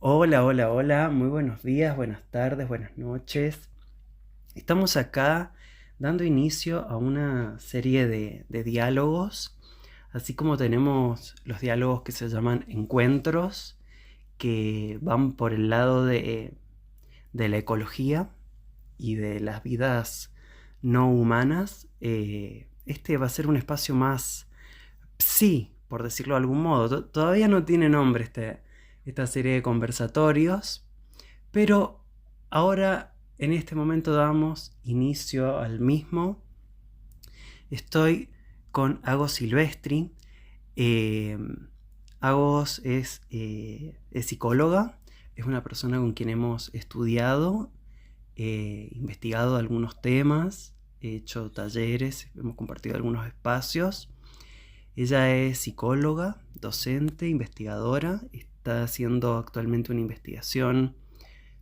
Hola, hola, hola, muy buenos días, buenas tardes, buenas noches. Estamos acá dando inicio a una serie de diálogos, así como tenemos los diálogos que se llaman encuentros, que van por el lado de la ecología y de las vidas no humanas. Este va a ser un espacio más psi, por decirlo de algún modo. Todavía no tiene nombre esta serie de conversatorios, pero ahora, en este momento, damos inicio al mismo. Estoy con Agos Silvestri. Eh, Agos es psicóloga, es una persona con quien hemos estudiado, investigado algunos temas, hecho talleres, hemos compartido algunos espacios. Ella es psicóloga, docente, investigadora, está haciendo actualmente una investigación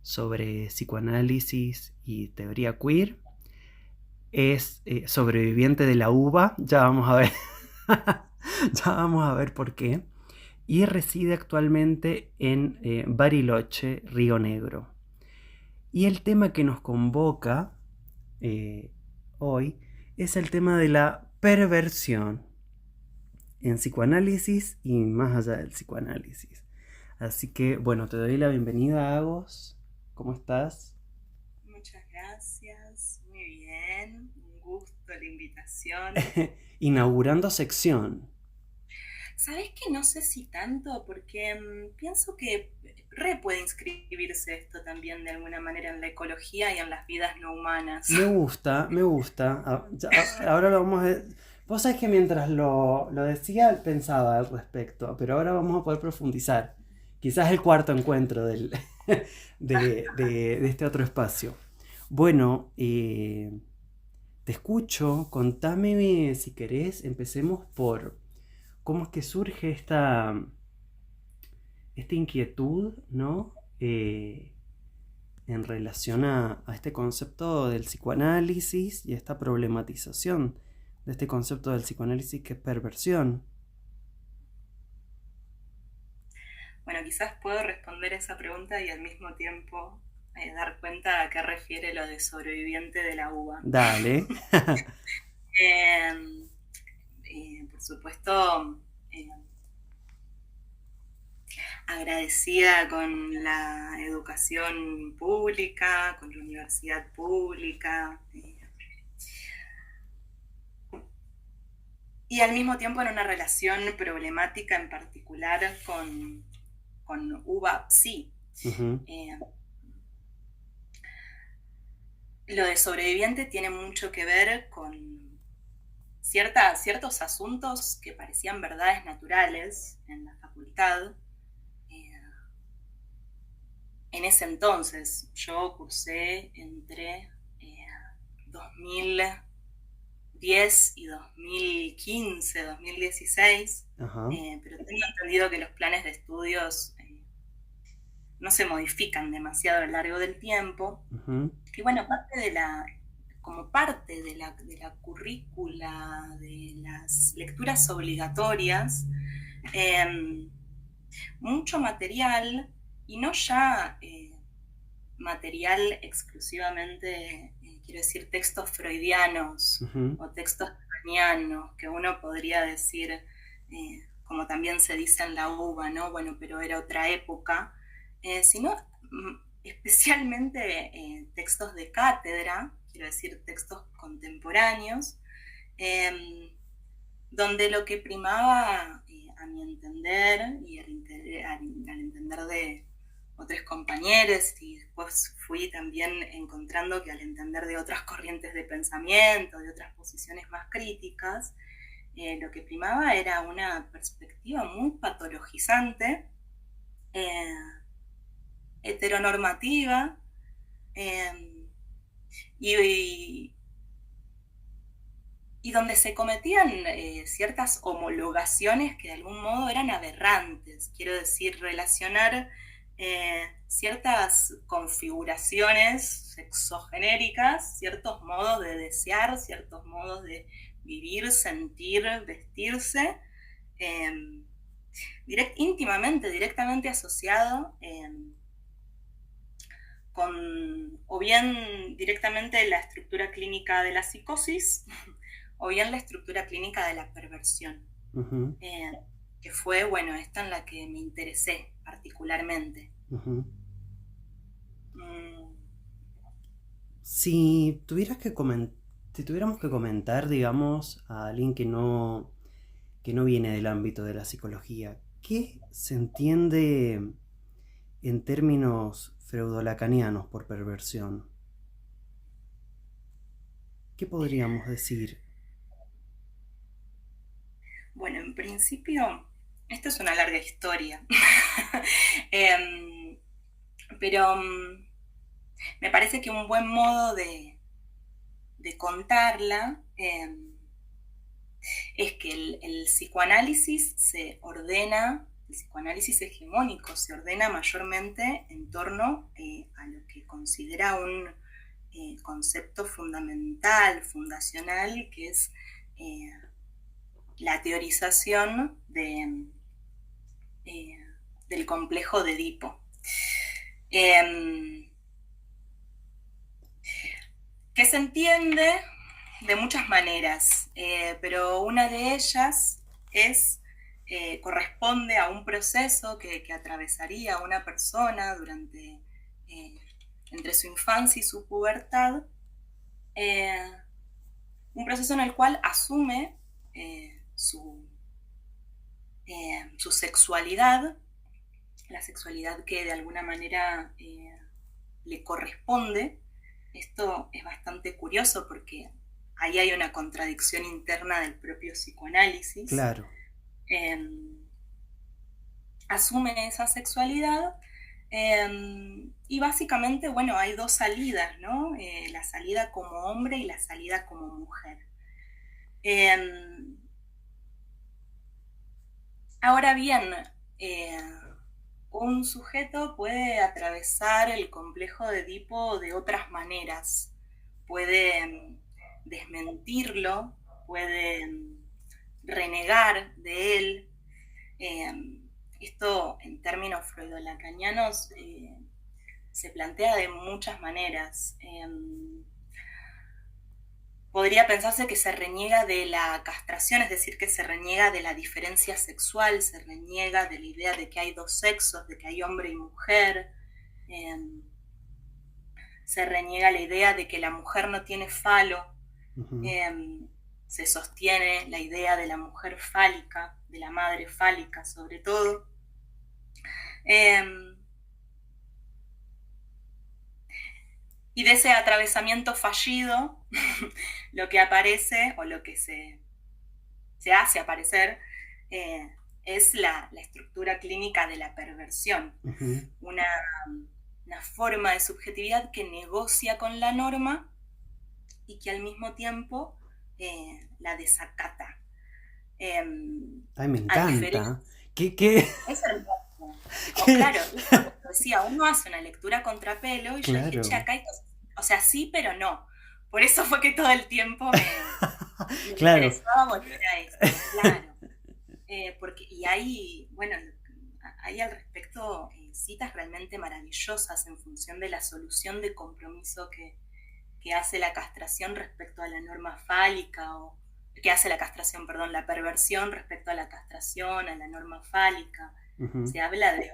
sobre psicoanálisis y teoría queer. Es sobreviviente de la uva, ya vamos a ver, ya vamos a ver por qué. Y reside actualmente en Bariloche, Río Negro. Y el tema que nos convoca eh, hoy es el tema de la perversión en psicoanálisis y más allá del psicoanálisis. Así que, bueno, te doy la bienvenida, Agos. ¿Cómo estás? Muchas gracias, muy bien, un gusto la invitación. Inaugurando sección. ¿Sabés que no sé si tanto? Porque pienso que puede inscribirse esto también de alguna manera en la ecología y en las vidas no humanas. Me gusta, me gusta. Ahora lo vamos a... Vos sabés que mientras lo decía pensaba al respecto, pero ahora vamos a poder profundizar. Quizás el cuarto encuentro de este otro espacio. Bueno, te escucho, contame si querés, empecemos por cómo es que surge esta inquietud, ¿no? En relación a este concepto del psicoanálisis y esta problematización de este concepto del psicoanálisis que es perversión. Bueno, quizás puedo responder esa pregunta y al mismo tiempo dar cuenta a qué refiere lo de sobreviviente de la uva. Dale. Eh, por supuesto, eh, agradecida con la educación pública, con la universidad pública, y al mismo tiempo en una relación problemática en particular con uva sí. Ujú. Eh, lo de sobreviviente tiene mucho que ver con ciertos asuntos que parecían verdades naturales en la facultad. Eh, en ese entonces yo cursé entre 2010 y 2015, 2016, Ajá. pero tengo entendido que los planes de estudios no se modifican demasiado a lo largo del tiempo. Ujú. Y bueno, como parte de la currícula, de las lecturas obligatorias, eh, mucho material, y no ya material exclusivamente, quiero decir, textos freudianos Ujú. o textos cranianos, que uno podría decir, como también se dice en la uva, ¿no? Bueno, pero era otra época, sino especialmente textos de cátedra, quiero decir, textos contemporáneos, eh, donde lo que primaba, a mi entender, y al entender de otros compañeros, y después fui también encontrando que al entender de otras corrientes de pensamiento, de otras posiciones más críticas, lo que primaba era una perspectiva muy patologizante, eh, heteronormativa, eh, y, y donde se cometían ciertas homologaciones que de algún modo eran aberrantes, quiero decir, relacionar ciertas configuraciones sexogenéricas, ciertos modos de desear, ciertos modos de vivir, sentir, vestirse, eh, íntimamente, directamente asociado con o bien directamente la estructura clínica de la psicosis o bien la estructura clínica de la perversión, Ujú, eh, que fue, bueno, esta en la que me interesé particularmente. ujú. Mm, Si tuvieras que si tuviéramos que comentar, digamos, a alguien que no viene del ámbito de la psicología, ¿qué se entiende en términos freudolacanianos por perversión? ¿Qué podríamos decir? bueno, en principio, esto es una larga historia, Em, pero me parece que un buen modo de contarla es que el psicoanálisis se ordena, el psicoanálisis hegemónico se ordena mayormente en torno a lo que considera un concepto fundamental, fundacional, que es eh, la teorización eh, del complejo de Edipo. Eh, que se entiende de muchas maneras, pero una de ellas es, corresponde a un proceso que atravesaría una persona durante, entre su infancia y su pubertad, eh, un proceso en el cual asume su sexualidad, la sexualidad que de alguna manera le corresponde. Esto es bastante curioso porque ahí hay una contradicción interna del propio psicoanálisis. Claro. Eh, asume esa sexualidad y básicamente, bueno, hay dos salidas, ¿no? La salida como hombre y la salida como mujer. Ahora bien, eh, un sujeto puede atravesar el complejo de Edipo de otras maneras. Puede desmentirlo, puede renegar de él. Esto en términos freudolacanianos se plantea de muchas maneras. Podría pensarse que se reniega de la castración, es decir, que se reniega de la diferencia sexual, se reniega de la idea de que hay dos sexos, de que hay hombre y mujer, eh, se reniega la idea de que la mujer no tiene falo, Ujú. eh, se sostiene la idea de la mujer fálica, de la madre fálica sobre todo. Eh, y de ese atravesamiento fallido, lo que aparece o lo que se hace aparecer es la estructura clínica de la perversión, Ujú. una, una forma de subjetividad que negocia con la norma y que al mismo tiempo la desacata. Eh, Ay, me a diferencia, encanta. ¿Qué? es hermoso. O qué? claro, esto que decía, uno hace una lectura contrapelo y yo dije, che, Claro. acá hay cosas, o sea, sí, pero no. Por eso fue que todo el tiempo me Claro. interesaba volver a esto, claro. Porque, y hay, bueno, hay al respecto citas realmente maravillosas en función de la solución de compromiso que hace la castración respecto a la norma fálica, o que hace la castración, perdón, la perversión respecto a la castración, a la norma fálica. Ujú, Se habla de...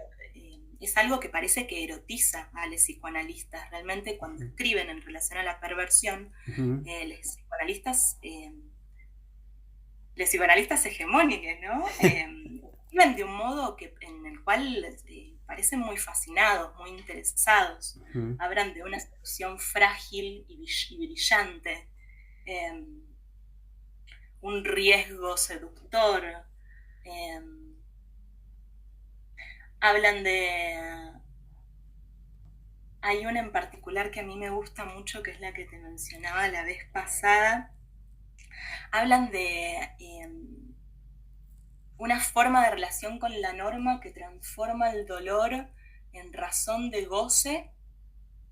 es algo que parece que erotiza a los psicoanalistas. Realmente cuando ujú, escriben en relación a la perversión, ujú. los psicoanalistas los psicoanalistas hegemónicos, ¿no? Viven de un modo en el cual parecen muy fascinados, muy interesados. Ujú. Hablan de una solución frágil y brillante, eh, un riesgo seductor. eh, hablan de... Hay una en particular que a mí me gusta mucho, que es la que te mencionaba la vez pasada. Hablan de una forma de relación con la norma que transforma el dolor en razón de goce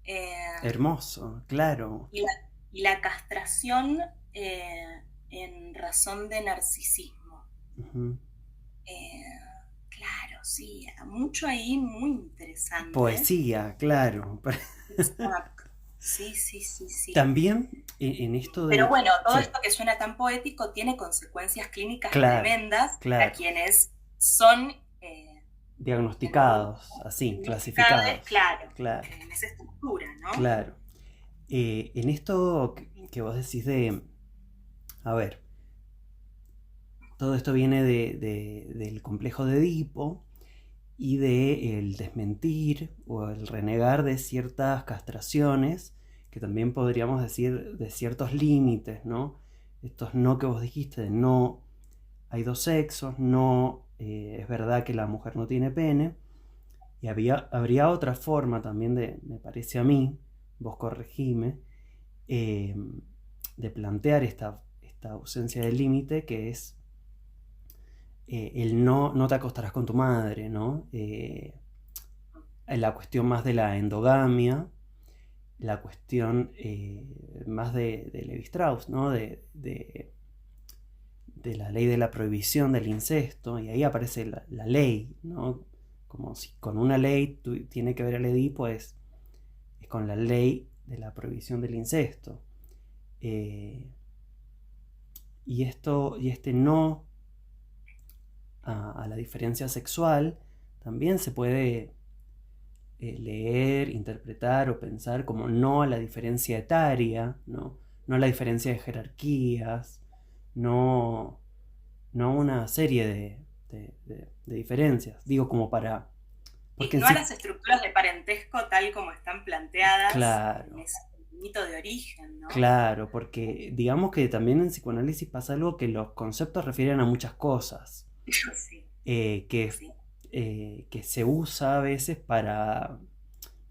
eh, Hermoso, claro. y, la, y, la, castración en razón de narcisismo. Ujú. Eh, Claro, sí, mucho ahí muy interesante. Poesía, claro. Exacto. Sí, sí, sí, sí. También en esto Pero de... bueno, todo Sí, esto que suena tan poético tiene consecuencias clínicas claro, tremendas para claro. quienes son de algún modo Diagnosticados, así, diagnosticados, clasificados. claro, Claro, en esa estructura, ¿no? claro. En esto que vos decís de... A ver, todo esto viene del complejo de Edipo y de el desmentir o el renegar de ciertas castraciones, que también podríamos decir de ciertos límites, ¿no? Estos no que vos dijiste, de no hay dos sexos, no es verdad que la mujer no tiene pene, y habría otra forma también de, me parece a mí, vos corregime, eh, de plantear esta ausencia de límite, que es el no te acostarás con tu madre, ¿no? La cuestión más de la endogamia, la cuestión más de Levi Strauss, ¿no? De la ley de la prohibición del incesto, y ahí aparece la ley, ¿no? Como si con una ley tiene que ver el Edipo, es con la ley de la prohibición del incesto. Eh, y este no a la diferencia sexual también se puede leer, interpretar o pensar como no a la diferencia etaria, no a la diferencia de jerarquías, no, no una serie de diferencias. Digo, como para... Y Porque en no a sí, las estructuras de parentesco tal como están planteadas en claro, ese mito de origen, ¿no? claro, porque digamos que también en psicoanálisis pasa algo que los conceptos refieren a muchas cosas, Sí, eh, que, sí. que se usa a veces para...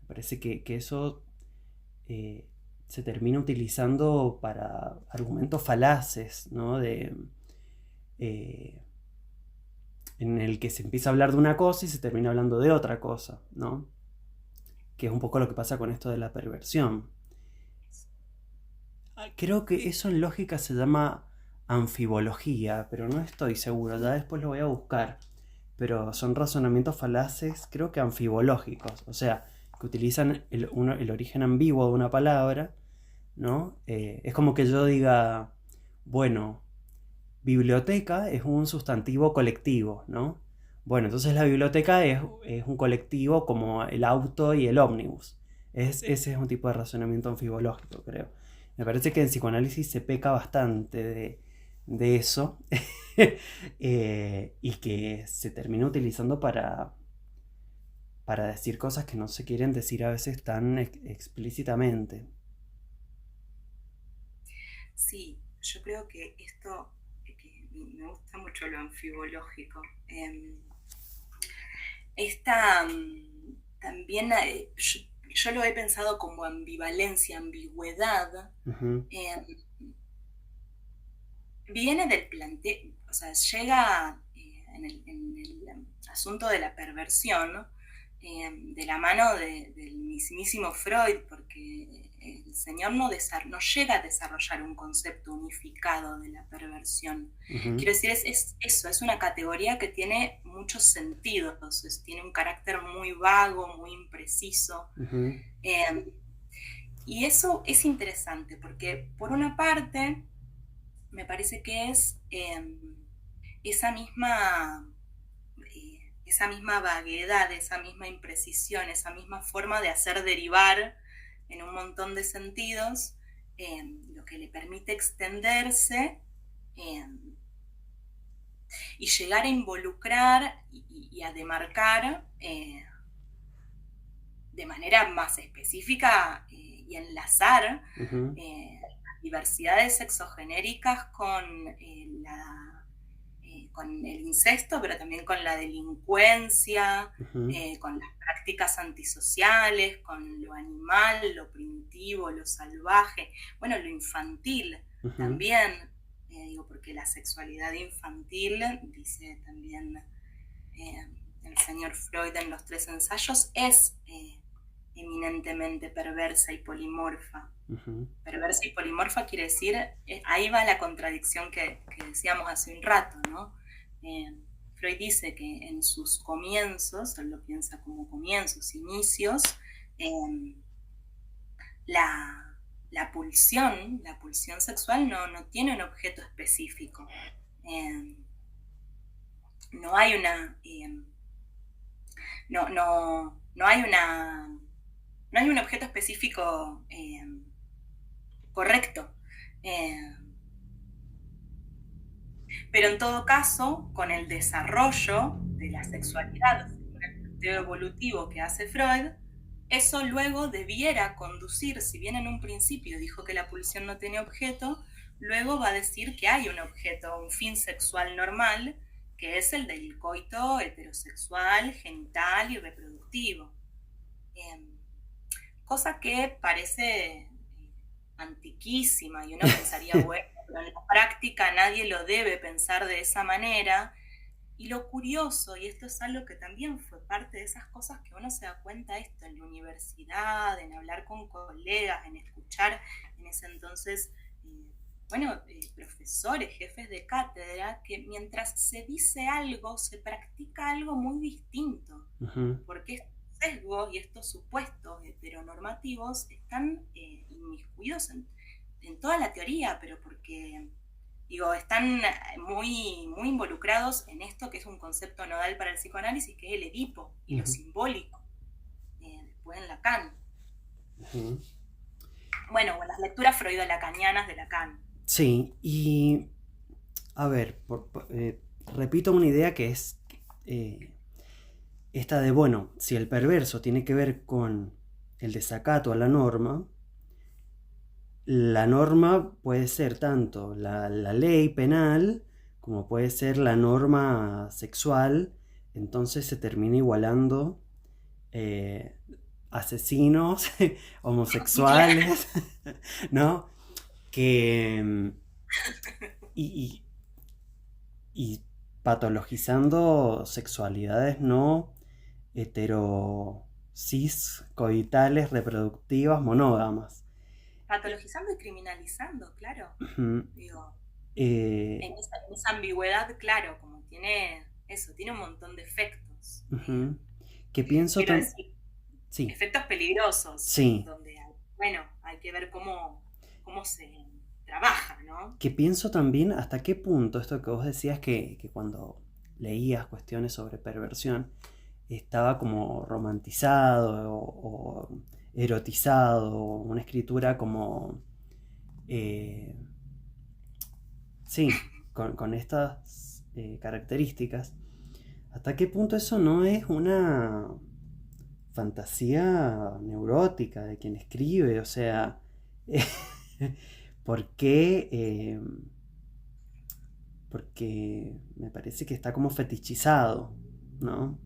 Me parece que eso eh, se termina utilizando para argumentos falaces, ¿no? Eh, en el que se empieza a hablar de una cosa y se termina hablando de otra cosa, ¿no? Que es un poco lo que pasa con esto de la perversión. Creo que eso en lógica se llama anfibología, pero no estoy seguro, ya después lo voy a buscar. Pero son razonamientos falaces, creo que anfibológicos, o sea, que utilizan el origen ambiguo de una palabra, ¿no? Es como que yo diga, bueno, biblioteca es un sustantivo colectivo, ¿no? Bueno, entonces la biblioteca es un colectivo como el auto y el ómnibus. Ese es un tipo de razonamiento anfibológico, creo. Me parece que en psicoanálisis se peca bastante de eso y que se termina utilizando para decir cosas que no se quieren decir a veces tan explícitamente. Sí, yo creo que esto, que me gusta mucho lo anfibológico. Esta también, yo lo he pensado como ambivalencia, ambigüedad, Ujú, eh, viene del planteo, o sea, llega en el asunto de la perversión, de la mano del mismísimo Freud, porque el señor no llega a desarrollar un concepto unificado de la perversión. ujú, Quiero decir, es eso, es una categoría que tiene muchos sentidos, tiene un carácter muy vago, muy impreciso. ujú, Eh, y eso es interesante, porque por una parte, me parece que es esa misma esa misma vaguedad, esa misma imprecisión, esa misma forma de hacer derivar en un montón de sentidos, lo que le permite extenderse eh, y llegar a involucrar y a demarcar de manera más específica y enlazar ujú, diversidades sexogenéricas con el incesto, pero también con la delincuencia, ujú, con las prácticas antisociales, con lo animal, lo primitivo, lo salvaje, bueno, lo infantil ujú, también, digo, porque la sexualidad infantil, dice también eh, el señor Freud en los tres ensayos, es eminentemente perversa y polimorfa. ujú. Perversa y polimorfa quiere decir, ahí va la contradicción que decíamos hace un rato, ¿no? Eh, Freud dice que en sus comienzos, él lo piensa como comienzos, inicios, la pulsión sexual no tiene un objeto específico. No hay una... no hay un objeto específico correcto. Pero en todo caso, con el desarrollo de la sexualidad, según el planteo evolutivo que hace Freud, eso luego debiera conducir, si bien en un principio dijo que la pulsión no tiene objeto, luego va a decir que hay un objeto, un fin sexual normal, que es el del coito heterosexual, genital y reproductivo. Cosa que parece antiquísima y uno pensaría, bueno, pero en la práctica nadie lo debe pensar de esa manera. Y lo curioso, y esto es algo que también fue parte de esas cosas que uno se da cuenta esto en la universidad, en hablar con colegas, en escuchar en ese entonces, profesores, jefes de cátedra, que mientras se dice algo, se practica algo muy distinto. Porque estos sesgos y estos supuestos heteronormativos están inmiscuidos en toda la teoría, pero porque... están muy, muy involucrados en esto que es un concepto nodal para el psicoanálisis, que es el Edipo y lo simbólico, después en Lacan. Bueno, las lecturas freudo-lacanianas de Lacan. Sí, y a ver, repito una idea que es esta de, bueno, si el perverso tiene que ver con el desacato a la norma puede ser tanto la ley penal como puede ser la norma sexual, entonces se termina igualando asesinos, homosexuales, ¿no? Y patologizando sexualidades no cis coitales reproductivas monógamas. Patologizando y criminalizando, claro. En esa ambigüedad, claro, como tiene un montón de efectos. Que pienso sí. Efectos peligrosos. Sí. Donde, hay que ver cómo se trabaja, ¿no? Que pienso también hasta qué punto esto que vos decías que cuando leías cuestiones sobre perversión estaba como romantizado o erotizado, una escritura como con estas características. ¿Hasta qué punto eso no es una fantasía neurótica de quien escribe? O sea, ¿por qué? Porque me parece que está como fetichizado, ¿no?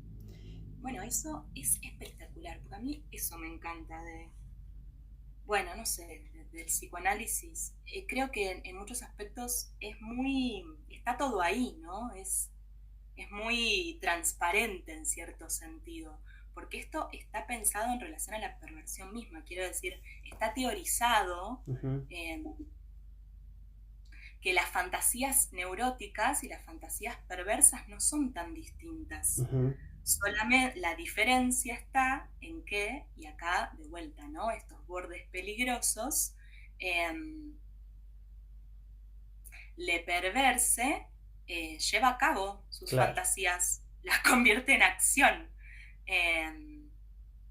Bueno, eso es espectacular, porque a mí eso me encanta del psicoanálisis. Creo que en muchos aspectos está todo ahí, ¿no? Es muy transparente en cierto sentido, porque esto está pensado en relación a la perversión misma, quiero decir, está teorizado que las fantasías neuróticas y las fantasías perversas no son tan distintas. Solamente la diferencia está en que, y acá de vuelta, ¿no? Estos bordes peligrosos, le perverse lleva a cabo sus fantasías, las convierte en acción,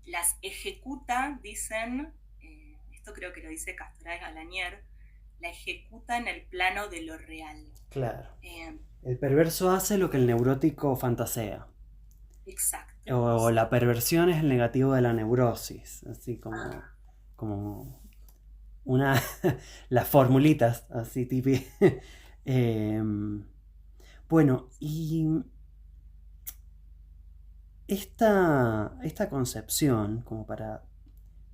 las ejecuta, dicen, esto creo que lo dice Castoraez Galanier, la ejecuta en el plano de lo real. Claro. El perverso hace lo que el neurótico fantasea. Exacto. O la perversión es el negativo de la neurosis, así como las formulitas, así típicas. Bueno, y esta concepción, como para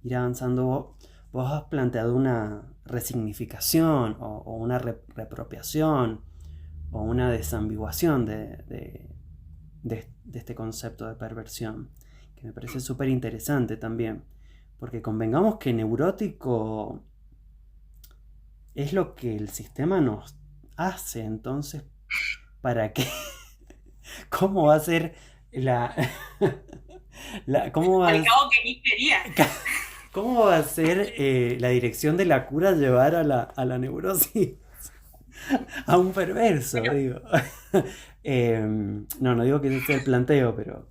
ir avanzando, vos has planteado una resignificación o una reapropiación o una desambiguación de este concepto de perversión, que me parece súper interesante también, porque convengamos que neurótico es lo que el sistema nos hace, entonces, ¿para qué ¿Cómo va a ser la, cómo va Al a, cabo que ni quería. cómo va a ser la dirección de la cura llevar a la neurosis a un perverso, Bueno, digo? No, no digo que ese sea el planteo, pero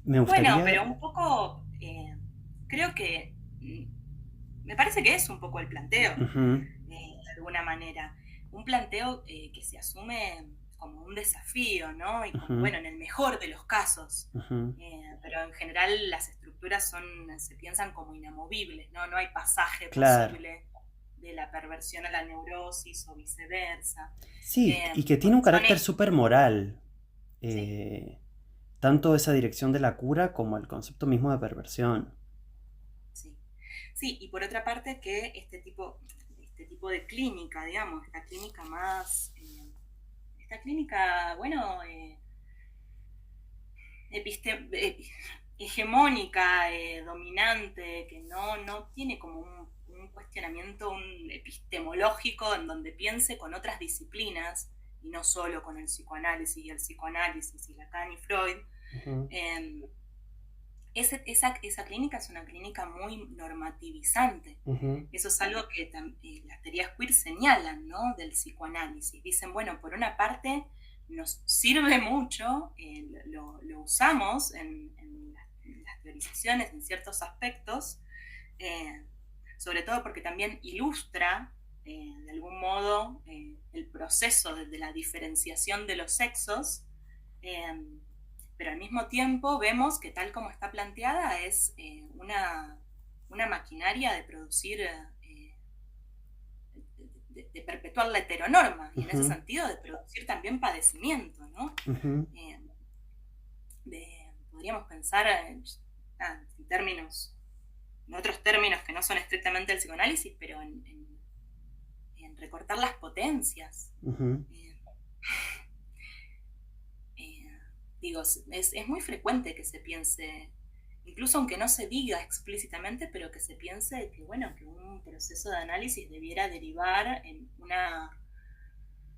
me bueno, gustaría... pero un poco, creo que, me parece que es un poco el planteo, Ujú, de alguna manera. Un planteo que se asume como un desafío, ¿no? Y como, ujú, bueno, en el mejor de los casos. ujú. Pero en general las estructuras se piensan como inamovibles, ¿no? No hay pasaje Claro. posible de la perversión a la neurosis o viceversa. Sí, y que tiene un Son carácter ejes, súper moral. sí, Tanto esa dirección de la cura como el concepto mismo de perversión. sí. Sí, y por otra parte que este tipo de clínica, digamos, esta clínica, bueno, hegemónica, dominante, que no tiene como un cuestionamiento un epistemológico en donde piense con otras disciplinas y no solo con el psicoanálisis y Lacan y Freud. Ujú, eh, esa clínica es una clínica muy normativizante. ujú, Eso es algo que las teorías queer señalan, ¿no? Del psicoanálisis. Dicen, bueno, por una parte nos sirve mucho, lo usamos en las teorizaciones, en ciertos aspectos, eh, sobre todo porque también ilustra, de algún modo, el proceso de la diferenciación de los sexos, eh, pero al mismo tiempo vemos que tal como está planteada es una maquinaria de producir, de perpetuar la heteronorma y en ese ujú, sentido de producir también padecimiento, ¿no? ujú, Eh, podríamos pensar en términos, en otros términos que no son estrictamente el psicoanálisis, pero en recortar las potencias. ujú, Eh, eh, digo, es muy frecuente que se piense, incluso aunque no se diga explícitamente, pero que se piense que, bueno, que un proceso de análisis debiera derivar en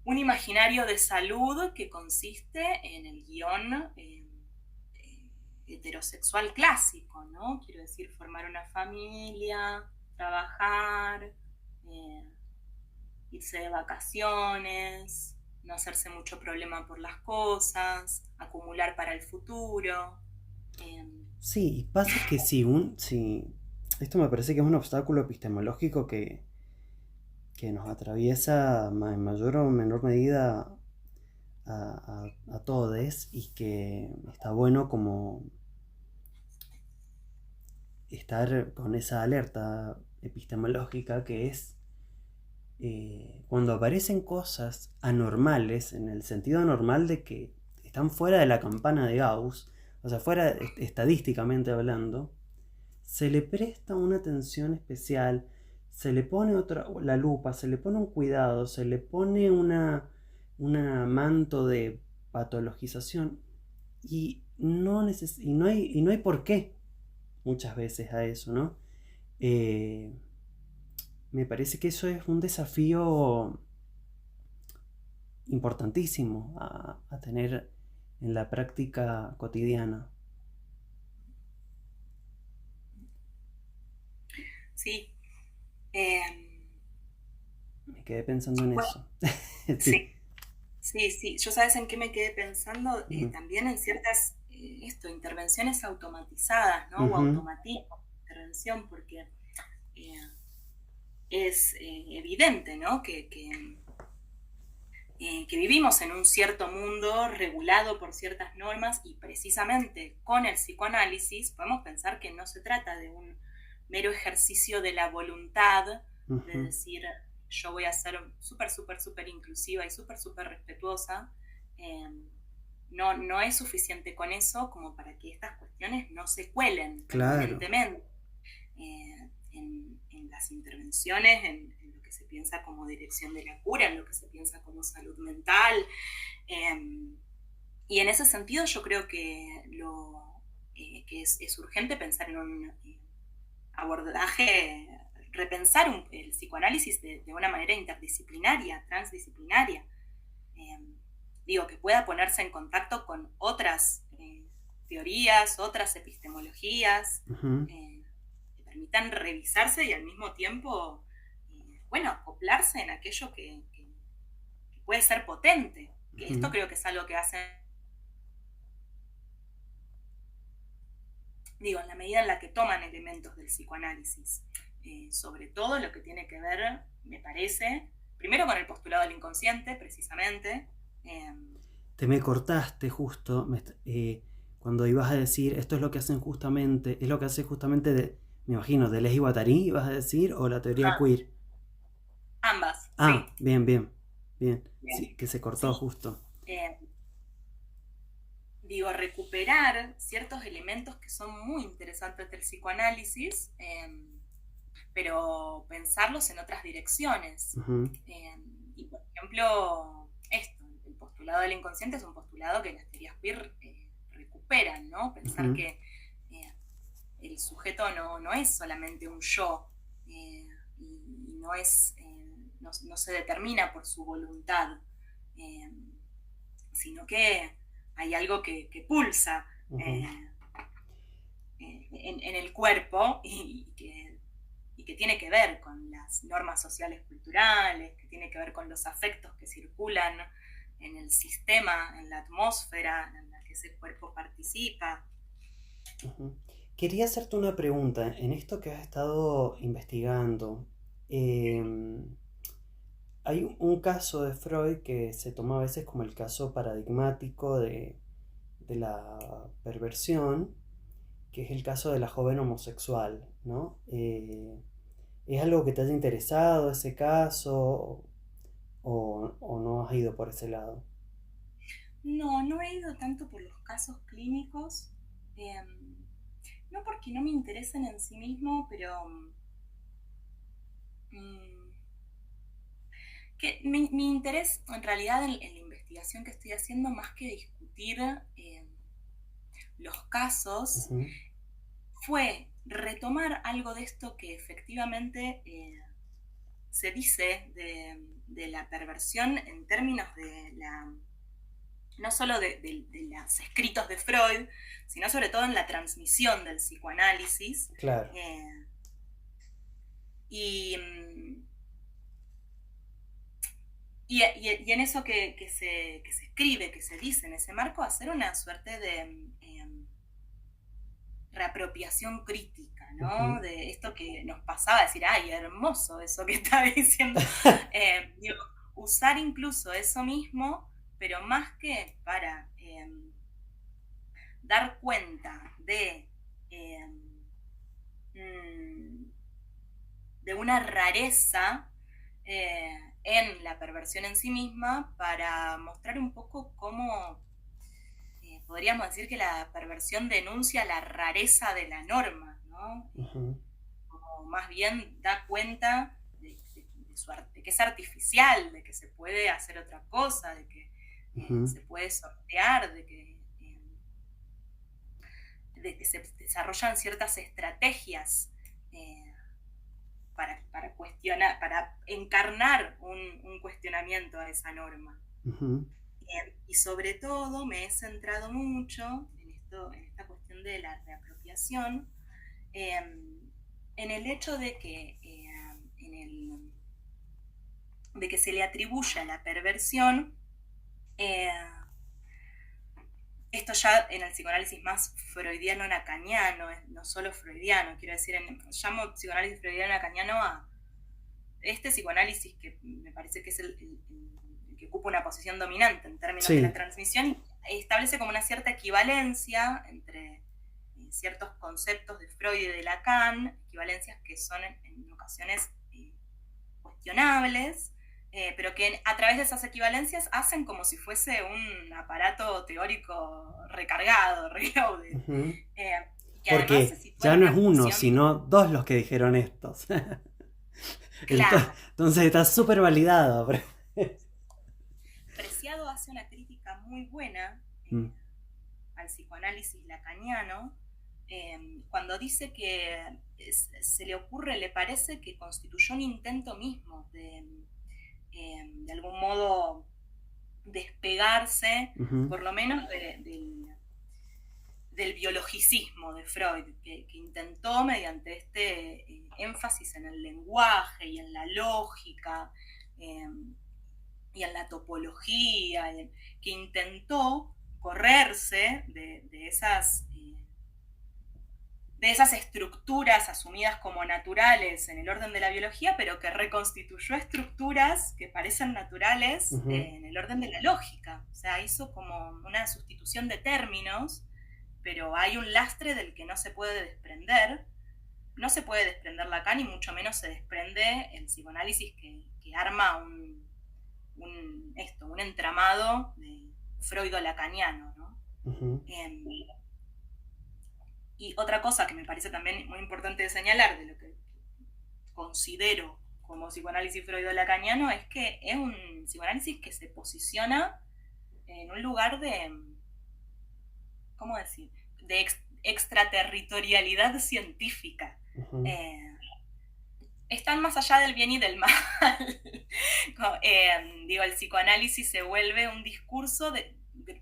un imaginario de salud que consiste en el guión heterosexual clásico, ¿no? Quiero decir, formar una familia, trabajar, eh, irse de vacaciones, no hacerse mucho problema por las cosas, acumular para el futuro. Eh, sí, y pasa que si esto me parece que es un obstáculo epistemológico que nos atraviesa en mayor o menor medida a todos y que está bueno como estar con esa alerta epistemológica que es cuando aparecen cosas anormales, en el sentido anormal de que están fuera de la campana de Gauss, o sea, fuera estadísticamente hablando, se le presta una atención especial, se le pone la lupa, se le pone un cuidado, se le pone manto de patologización y no hay por qué muchas veces a eso, ¿no? Eh, Me parece que eso es un desafío importantísimo a tener en la práctica cotidiana. sí. Eh, Me quedé pensando en bueno, eso. Sí. sí, sí, sí. Yo sabes en qué me quedé pensando. Mm. También en ciertas intervenciones automatizadas, ¿no? O Ujú, automatismo de intervención, porque eh, es evidente, ¿no? Que vivimos en un cierto mundo regulado por ciertas normas y precisamente con el psicoanálisis podemos pensar que no se trata de un mero ejercicio de la voluntad, de ujú. decir yo voy a ser súper, súper, súper inclusiva y súper, súper respetuosa. Eh, no es suficiente con eso como para que estas cuestiones no se cuelen Claro. permanentemente en las intervenciones, en lo que se piensa como dirección de la cura, en lo que se piensa como salud mental. Eh, y en ese sentido yo creo que es urgente pensar en un abordaje, repensar el psicoanálisis de una manera interdisciplinaria, transdisciplinaria. Eh, que pueda ponerse en contacto con otras teorías, otras epistemologías, Ujú, que permitan revisarse y al mismo tiempo, acoplarse en aquello que puede ser potente. Que esto ujú. creo que es algo que hacen, en la medida en la que toman elementos del psicoanálisis, sobre todo lo que tiene que ver, me parece, primero con el postulado del inconsciente, precisamente. eh, Te me cortaste justo cuando ibas a decir esto es lo que hacen justamente, es lo que hace justamente me imagino, de Leji Guattari, ibas a decir, o la teoría queer. Ambas, Ah, sí. bien, bien, bien. Bien. Sí, que se cortó Sí, justo. eh, recuperar ciertos elementos que son muy interesantes del psicoanálisis, pero pensarlos en otras direcciones. Ujú, Eh, y por ejemplo, esto, el postulado del inconsciente es un postulado que las teorías queer recuperan, ¿no? Pensar ujú, que eh, el sujeto no es solamente un yo, y no es, no se determina por su voluntad, eh, sino que hay algo que pulsa ujú. eh, en el cuerpo y que tiene que ver con las normas sociales culturales, que tiene que ver con los afectos que circulan en el sistema, en la atmósfera en la que ese cuerpo participa. Ujú. Quería hacerte una pregunta. En esto que has estado investigando, em, hay un caso de Freud que se toma a veces como el caso paradigmático de la perversión, que es el caso de la joven homosexual, ¿no? ¿Es algo que te haya interesado ese caso o no has ido por ese lado? No he ido tanto por los casos clínicos, eh, no porque no me interesen en sí mismo, pero mm, que mi interés en realidad en la investigación que estoy haciendo, más que discutir los casos, Ujú, fue retomar algo de esto que efectivamente se dice de la perversión en términos de no solo de los escritos de Freud, sino sobre todo en la transmisión del psicoanálisis. claro. eh, y, mm, y en eso que se escribe, que se dice en ese marco, hacer una suerte de reapropiación crítica, ¿no? Ujú. De esto que nos pasaba, decir, ay, hermoso eso que está diciendo. Digo, usar incluso eso mismo, pero más que para dar cuenta eh, mm, de una rareza en la perversión en sí misma, para mostrar un poco cómo podríamos decir que la perversión denuncia la rareza de la norma, ¿no? Ujú, O más bien da cuenta de que es artificial, de que se puede hacer otra cosa, de que ujú, se puede sortear, de que se desarrollan ciertas estrategias eh, para cuestionar, para encarnar un cuestionamiento a esa norma. ujú, Y sobre todo me he centrado mucho en esta cuestión de la reapropiación, eh, en el hecho de que se le atribuye a la perversión, eh, esto ya en el psicoanálisis más freudiano-lacaniano, no solo freudiano, quiero decir, llamo psicoanálisis freudiano-lacaniano a este psicoanálisis que me parece que es el que ocupa una posición dominante en términos de la sí, transmisión, establece como una cierta equivalencia entre ciertos conceptos de Freud y de Lacan, equivalencias que son en ocasiones cuestionables, pero que a través de esas equivalencias hacen como si fuese un aparato teórico recargado, reloaded, ujú. que además se Porque sitúa ya en no es una uno, posición, sino dos los que dijeron estos. claro. Entonces está súper validado. Preciado hace una crítica muy buena Mm, al psicoanálisis lacaniano, cuando dice que se le ocurre, le parece que constituyó un intento mismo de algún modo despegarse, Ujú, por lo menos del biologicismo de Freud, que intentó mediante este énfasis en el lenguaje y en la lógica eh, y en la topología, que intentó correrse de esas estructuras asumidas como naturales en el orden de la biología, pero que reconstituyó estructuras que parecen naturales ujú, en el orden de la lógica. O sea, hizo como una sustitución de términos, pero hay un lastre del que no se puede desprender. No se puede desprender Lacan y mucho menos se desprende el psicoanálisis que arma un entramado de freudo-lacaniano, ¿no? ujú, Eh, y otra cosa que me parece también muy importante de señalar de lo que considero como psicoanálisis freudo-lacaniano es que es un psicoanálisis que se posiciona en un lugar de, ¿cómo decir?, de extraterritorialidad científica. ujú, Eh, Están más allá del bien y del mal. Digo, el psicoanálisis se vuelve un discurso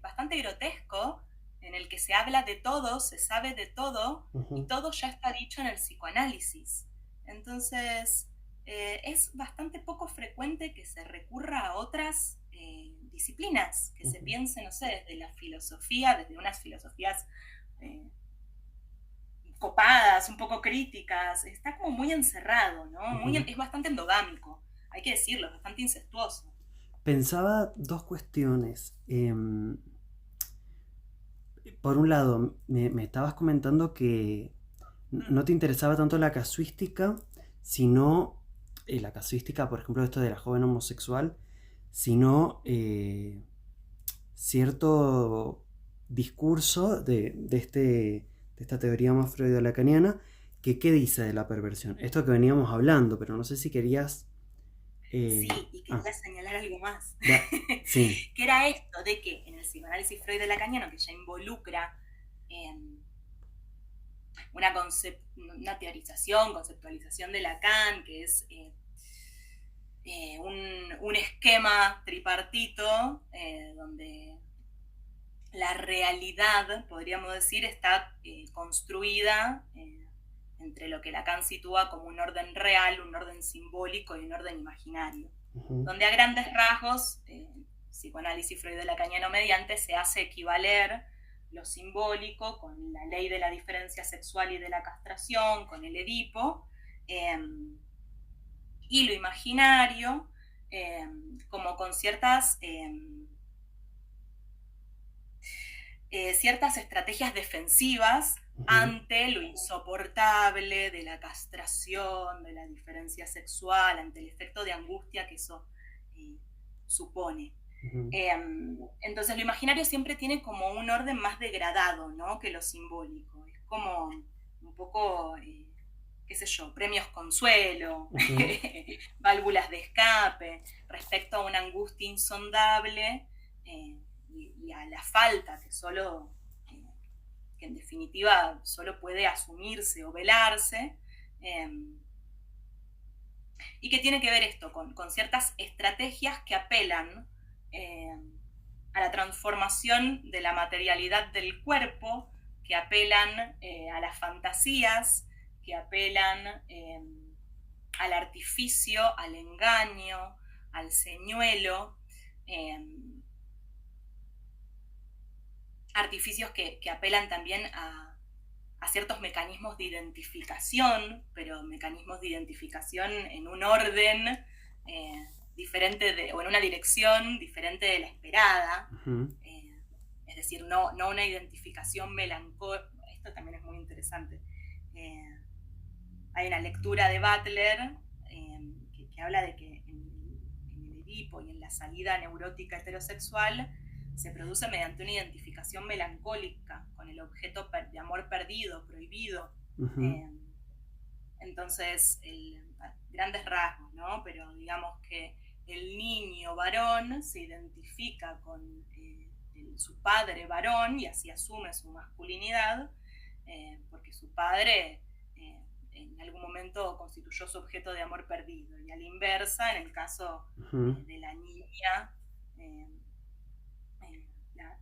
bastante grotesco en el que se habla de todo, se sabe de todo y ujú, todo ya está dicho en el psicoanálisis. Entonces, es bastante poco frecuente que se recurra a otras disciplinas, que se ujú, piense, no sé, desde la filosofía, desde unas filosofías eh, copadas, un poco críticas, está como muy encerrado, ¿no? ujú. Es bastante endogámico, hay que decirlo, es bastante incestuoso. Pensaba dos cuestiones. Por un lado, me estabas comentando que no te interesaba tanto la casuística, sino la casuística, por ejemplo, esto de la joven homosexual, sino cierto discurso de esta teoría más freudo-lacaniana que qué dice de la perversión. Esto que veníamos hablando, pero no sé si querías... Sí, y ah, quería señalar algo más, sí. que era esto de que en el psicoanálisis freudo-lacaniano, que ya involucra eh, una teorización, conceptualización de Lacan, que es un esquema tripartito donde la realidad, podríamos decir, está construida entre lo que Lacan sitúa como un orden real, un orden simbólico y un orden imaginario, Ujú, donde a grandes rasgos, psicoanálisis freudo-lacaniano mediante, se hace equivaler lo simbólico con la ley de la diferencia sexual y de la castración, con el Edipo, eh, y lo imaginario, eh, como con ciertas estrategias defensivas ujú, ante lo insoportable de la castración, de la diferencia sexual, ante el efecto de angustia que eso eh, supone. ujú, Eh, entonces lo imaginario siempre tiene como un orden más degradado, ¿no?, que lo simbólico. Es como un poco, qué sé yo, premios consuelo, ujú, válvulas de escape, respecto a una angustia insondable y a la falta que en definitiva solo puede asumirse o velarse, eh, y que tiene que ver esto con ciertas estrategias que apelan eh, a la transformación de la materialidad del cuerpo, que apelan a las fantasías, que apelan al artificio, al engaño, al señuelo, eh, artificios que apelan también a ciertos mecanismos de identificación, pero mecanismos de identificación en un orden diferente o en una dirección diferente de la esperada. ujú, Eh, es decir, no una identificación melancólica. Esto también es muy interesante. Eh, Hay una lectura de Butler que habla de que en el Edipo y en la salida neurótica heterosexual se produce mediante una identificación melancólica con el objeto de amor perdido, prohibido. ujú, Eh, entonces, grandes rasgos, ¿no? Pero digamos que el niño varón se identifica con su padre varón y así asume su masculinidad, porque su padre en algún momento constituyó su objeto de amor perdido. Y a la inversa, en el caso ujú, de la niña, eh,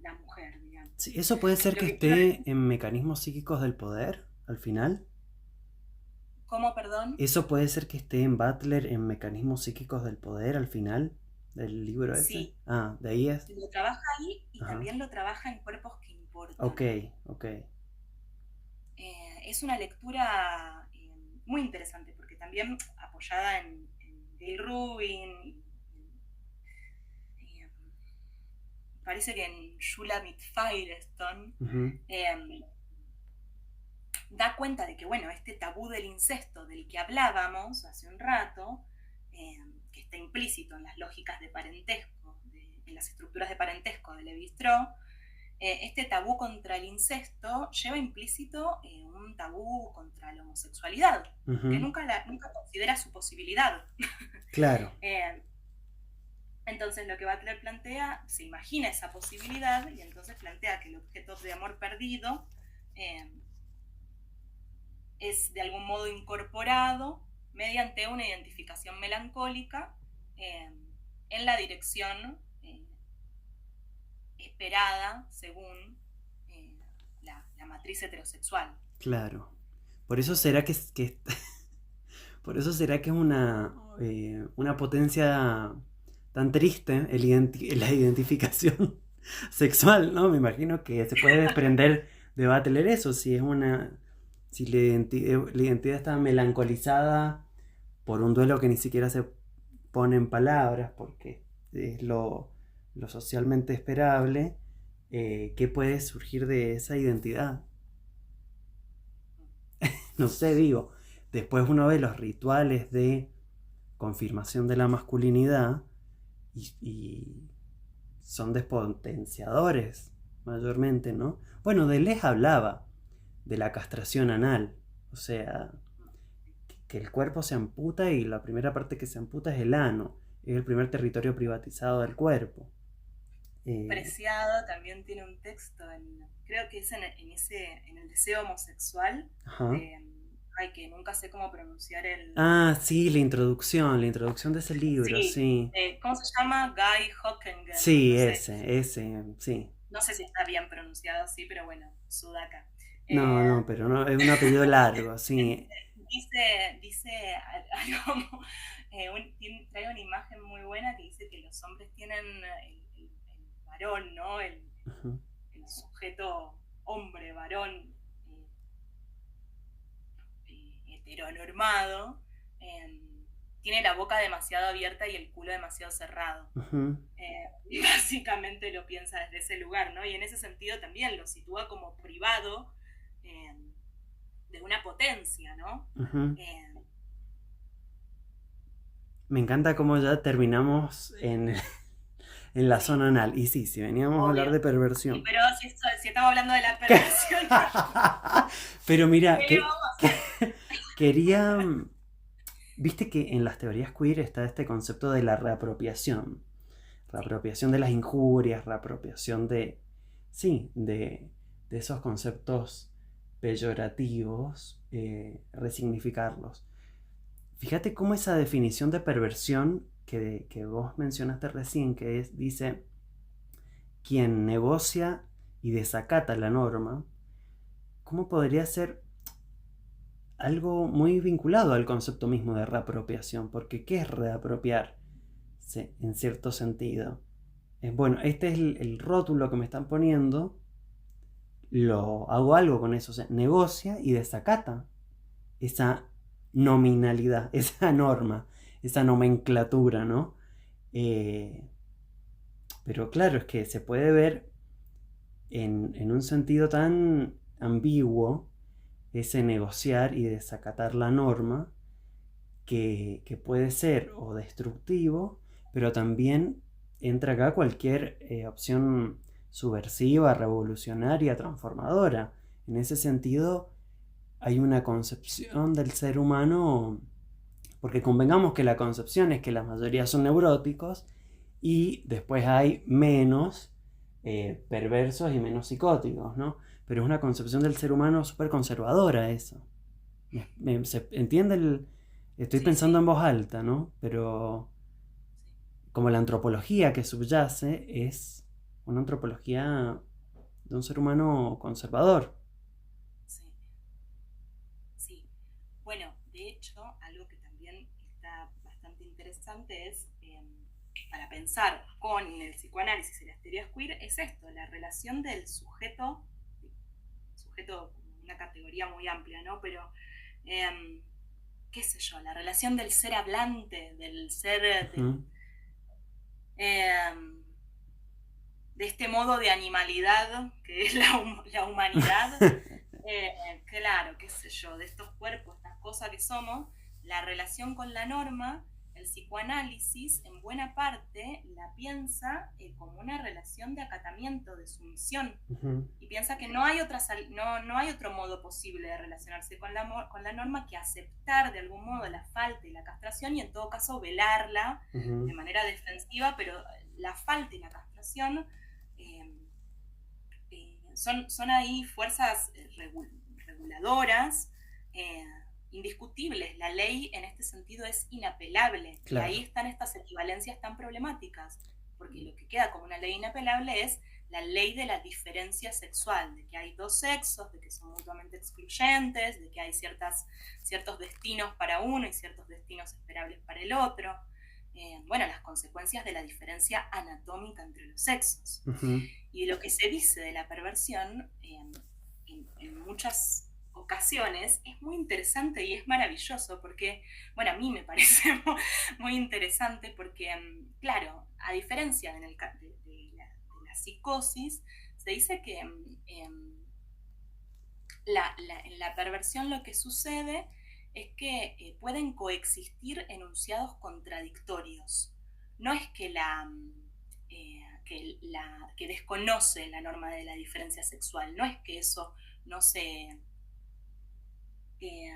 la mujer, digamos. Sí, eso puede ser Lo que que quiero esté en Mecanismos Psíquicos del Poder, al final. ¿Cómo, perdón? Eso puede ser que esté en Butler en Mecanismos Psíquicos del Poder, al final del libro ese. Sí, Ah, de ahí es. lo trabaja ahí y Ajá. también lo trabaja en Cuerpos que Ok, importan. ok. Es una lectura muy interesante porque también apoyada en Gail Rubin, y, parece que en Shulamit Firestone, Ujú, da cuenta de que, bueno, este tabú del incesto del que hablábamos hace un rato, que está implícito en las lógicas de parentesco, en las estructuras de parentesco de Levi-Strauss, este tabú contra el incesto lleva implícito un tabú contra la homosexualidad, que ujú. nunca considera su posibilidad. Claro. Eh, entonces lo que Butler plantea, se imagina esa posibilidad y entonces plantea que el objeto de amor perdido eh, es de algún modo incorporado mediante una identificación melancólica eh, en la dirección esperada según la matriz heterosexual. Claro. Por eso será por eso será que es una potencia tan triste la identificación sexual, ¿no? Me imagino que se puede desprender de Butler eso, si la identidad está melancolizada por un duelo que ni siquiera se pone en palabras, porque es lo socialmente esperable, ¿qué puede surgir de esa identidad? No sé, digo, después uno ve los rituales de confirmación de la masculinidad y son despotenciadores mayormente, ¿no? Bueno, Deleuze hablaba de la castración anal, o sea, que el cuerpo se amputa y la primera parte que se amputa es el ano, es el primer territorio privatizado del cuerpo. Preciado también tiene un texto, creo que es en el deseo homosexual, Ajá. de, ay, que nunca sé cómo pronunciar Ah, sí, la introducción de ese libro, sí, sí. ¿cómo se llama? Guy Hockengen, Sí, no sé, ese, sí. no sé si está bien pronunciado así, pero bueno, Sudaka. No, Eh, no, pero no, es un apellido largo, sí. dice algo, trae una imagen muy buena que dice que los hombres tienen el varón, ¿no? Ujú, El sujeto hombre, varón, heteronormado, eh, tiene la boca demasiado abierta y el culo demasiado cerrado. ujú, Básicamente lo piensa desde ese lugar, ¿no? Y en ese sentido también lo sitúa como privado eh, de una potencia, ¿no? ujú. Eh, Me encanta cómo ya terminamos en la sí, zona anal. Y sí, si veníamos a hablar obvio. de Y, perversión. pero si estamos hablando de la perversión, Pero mira, ¿qué le vamos a hacer? quería... Viste que en las teorías queer está este concepto de la reapropiación. Sí. Reapropiación de las injurias, reapropiación de... Sí, de esos conceptos peyorativos, resignificarlos. Fíjate cómo esa definición de perversión que vos mencionaste recién, dice, quien negocia y desacata la norma, ¿cómo podría ser algo muy vinculado al concepto mismo de reapropiación? Porque ¿qué es reapropiar? Sí, en cierto sentido. Bueno, este es el rótulo que me están poniendo, hago algo con eso, o sea, negocia y desacata esa nominalidad, esa norma, esa nomenclatura, ¿no? Eh, pero claro, es que se puede ver en un sentido tan ambiguo ese negociar y desacatar la norma que puede ser o destructivo, pero también entra acá cualquier opción subversiva, revolucionaria, transformadora. En ese sentido, hay una concepción del ser humano, porque convengamos que la concepción es que la mayoría son neuróticos y después hay menos perversos y menos psicóticos, ¿no? Pero es una concepción del ser humano súper conservadora eso. ¿Se entiende Estoy Sí, pensando en sí, voz alta, ¿no? Pero sí. como la antropología que subyace es una antropología de un ser humano conservador. Sí, sí. Bueno, de hecho, algo que también está bastante interesante es, para pensar con el psicoanálisis y las teorías queer, es esto, la relación del sujeto, una categoría muy amplia, ¿no? Pero, qué sé yo, la relación del ser hablante, del ser, Ujú. eh, de este modo de animalidad que es la humanidad, claro, qué sé yo, de estos cuerpos, estas cosas que somos, la relación con la norma, el psicoanálisis en buena parte la piensa como una relación de acatamiento, de sumisión, Ujú. y piensa que no hay, no hay otro modo posible de relacionarse con la norma que aceptar de algún modo la falta y la castración y en todo caso velarla de Ujú. manera defensiva, pero la falta y la castración eh, son ahí fuerzas reguladoras eh, indiscutibles. La ley en este sentido es inapelable y ahí Claro. están estas equivalencias tan problemáticas, porque lo que queda como una ley inapelable es la ley de la diferencia sexual, de que hay dos sexos, de que son mutuamente excluyentes, de que hay ciertos destinos para uno y ciertos destinos esperables para el otro. Bueno, las consecuencias de la diferencia anatómica entre los sexos. Ujú. Y lo que se dice de la perversión en muchas ocasiones es muy interesante y es maravilloso porque, bueno, a mí me parece muy interesante porque, claro, a diferencia de la psicosis, se dice que en la perversión lo que sucede es que pueden coexistir enunciados contradictorios. No es que que desconoce la norma de la diferencia sexual, no es que eso no se, eh,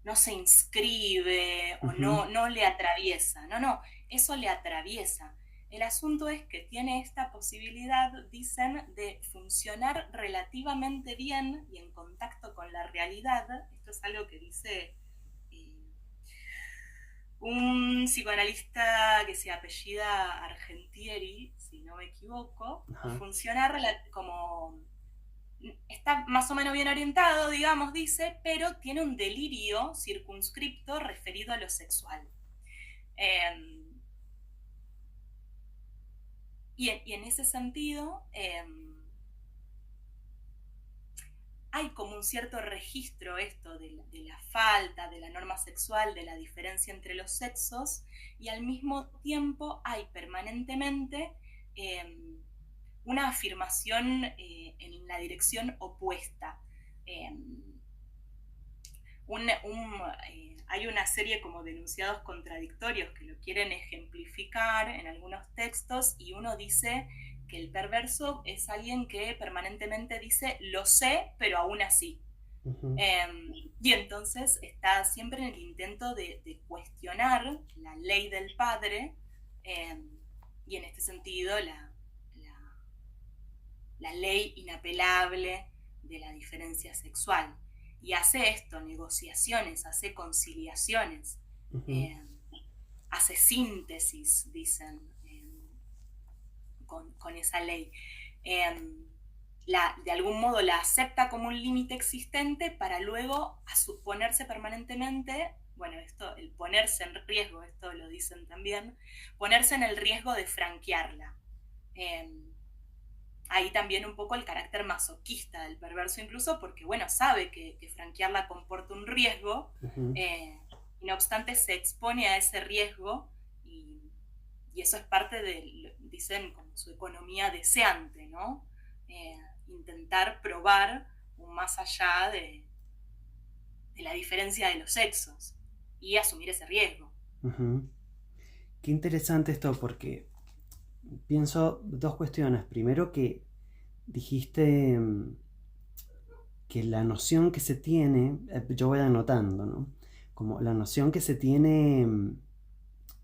no se inscribe o Ujú. no le atraviesa, no, eso le atraviesa. El asunto es que tiene esta posibilidad, dicen, de funcionar relativamente bien y en contacto con la realidad. Esto es algo que dice eh, un psicoanalista que se apellida Argentieri, si no me equivoco, Ajá. funciona como está más o menos bien orientado, digamos, dice, pero tiene un delirio circunscripto referido a lo sexual. Eh, y en ese sentido, hay como un cierto registro esto de la falta, de la norma sexual, de la diferencia entre los sexos, y al mismo tiempo hay permanentemente una afirmación en la dirección opuesta. Eh, hay una serie como de enunciados contradictorios que lo quieren ejemplificar en algunos textos y uno dice que el perverso es alguien que permanentemente dice lo sé, pero aún así. Ujú. Y entonces está siempre en el intento de cuestionar la ley del padre eh, y en este sentido la ley inapelable de la diferencia sexual. Y hace esto, negociaciones, hace conciliaciones, Ujú. eh, hace síntesis, dicen, con esa ley. De algún modo la acepta como un límite existente para luego a suponerse permanentemente, bueno, esto, el ponerse en riesgo, esto lo dicen también, ponerse en el riesgo de franquearla. Eh, Ahí también un poco el carácter masoquista del perverso incluso, porque bueno, sabe que franquearla comporta un riesgo, Ujú. y no obstante se expone a ese riesgo y eso es parte de, dicen, como su economía deseante, ¿no? Intentar probar un más allá de la diferencia de los sexos y asumir ese riesgo. Ujú. Qué interesante esto porque pienso dos cuestiones. Primero que dijiste que la noción que se tiene, yo voy anotando, ¿no? Como la noción que se tiene en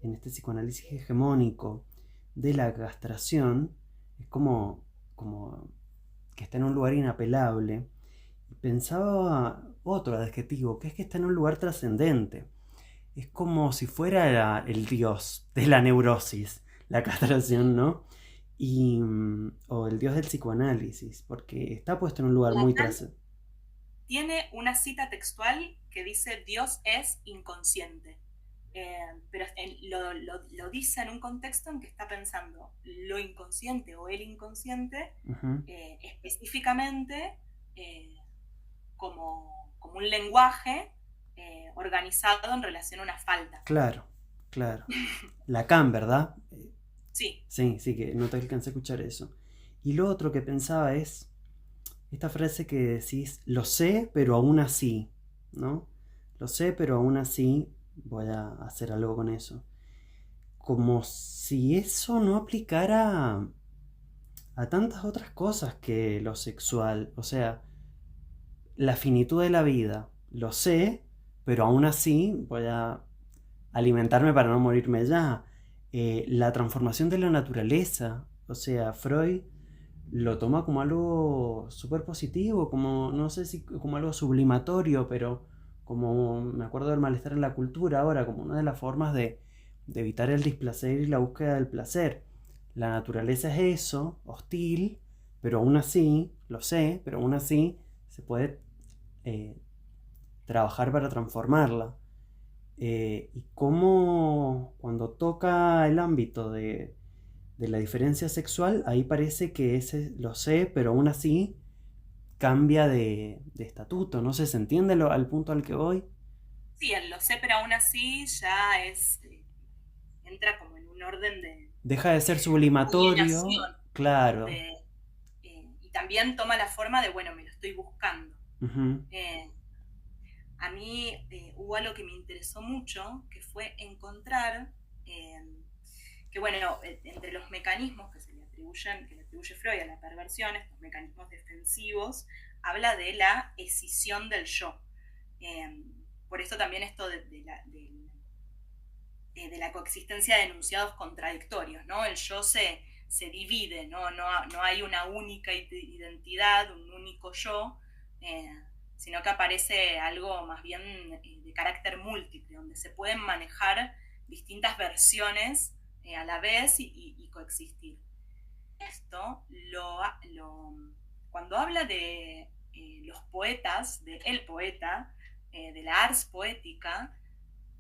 este psicoanálisis hegemónico de la castración es como que está en un lugar inapelable. Pensaba otro adjetivo, que es que está en un lugar trascendente. Es como si fuera el dios de la neurosis, la castración, ¿no? o el dios del psicoanálisis, porque está puesto en un lugar muy Lacan trascendente. tiene una cita textual que dice Dios es inconsciente. Pero lo dice en un contexto en que está pensando lo inconsciente o el inconsciente específicamente eh, como un lenguaje organizado en relación a una falta. Claro, claro. Lacan, ¿verdad? Sí. Sí, sí, que no te alcancé a escuchar eso. Y lo otro que pensaba es esta frase que decís, lo sé, pero aún así, ¿no? Lo sé, pero aún así voy a hacer algo con eso. Como si eso no aplicara a tantas otras cosas que lo sexual. O sea, la finitud de la vida, lo sé, pero aún así voy a alimentarme para no morirme ya. La transformación de la naturaleza, o sea, Freud lo toma como algo súper positivo, como, no sé si como algo sublimatorio, pero como me acuerdo del malestar en la cultura ahora, como una de las formas de evitar el displacer y la búsqueda del placer. La naturaleza es eso, hostil, pero aún así, lo sé, pero aún así se puede eh, trabajar para transformarla. Y cómo cuando toca el ámbito de la diferencia sexual, ahí parece que ese lo sé, pero aún así cambia de estatuto. No sé, ¿se entiende al punto al que voy? Sí, el lo sé, pero aún así ya entra como en un orden Deja de ser de sublimatorio, culminación. claro. De, y también toma la forma de, bueno, me lo estoy buscando. Ujú, Eh, a mí hubo algo que me interesó mucho, que fue encontrar eh, que, bueno, entre los mecanismos que le atribuye Freud a la perversión, estos mecanismos defensivos, habla de la escisión del yo. Eh, por esto también esto de la coexistencia de enunciados contradictorios, ¿no? El yo se divide, no hay una única identidad, un único yo, eh, sino que aparece algo más bien de carácter múltiple, donde se pueden manejar distintas versiones a la vez y coexistir. Esto cuando habla de los poetas, de el poeta, de la ars poética,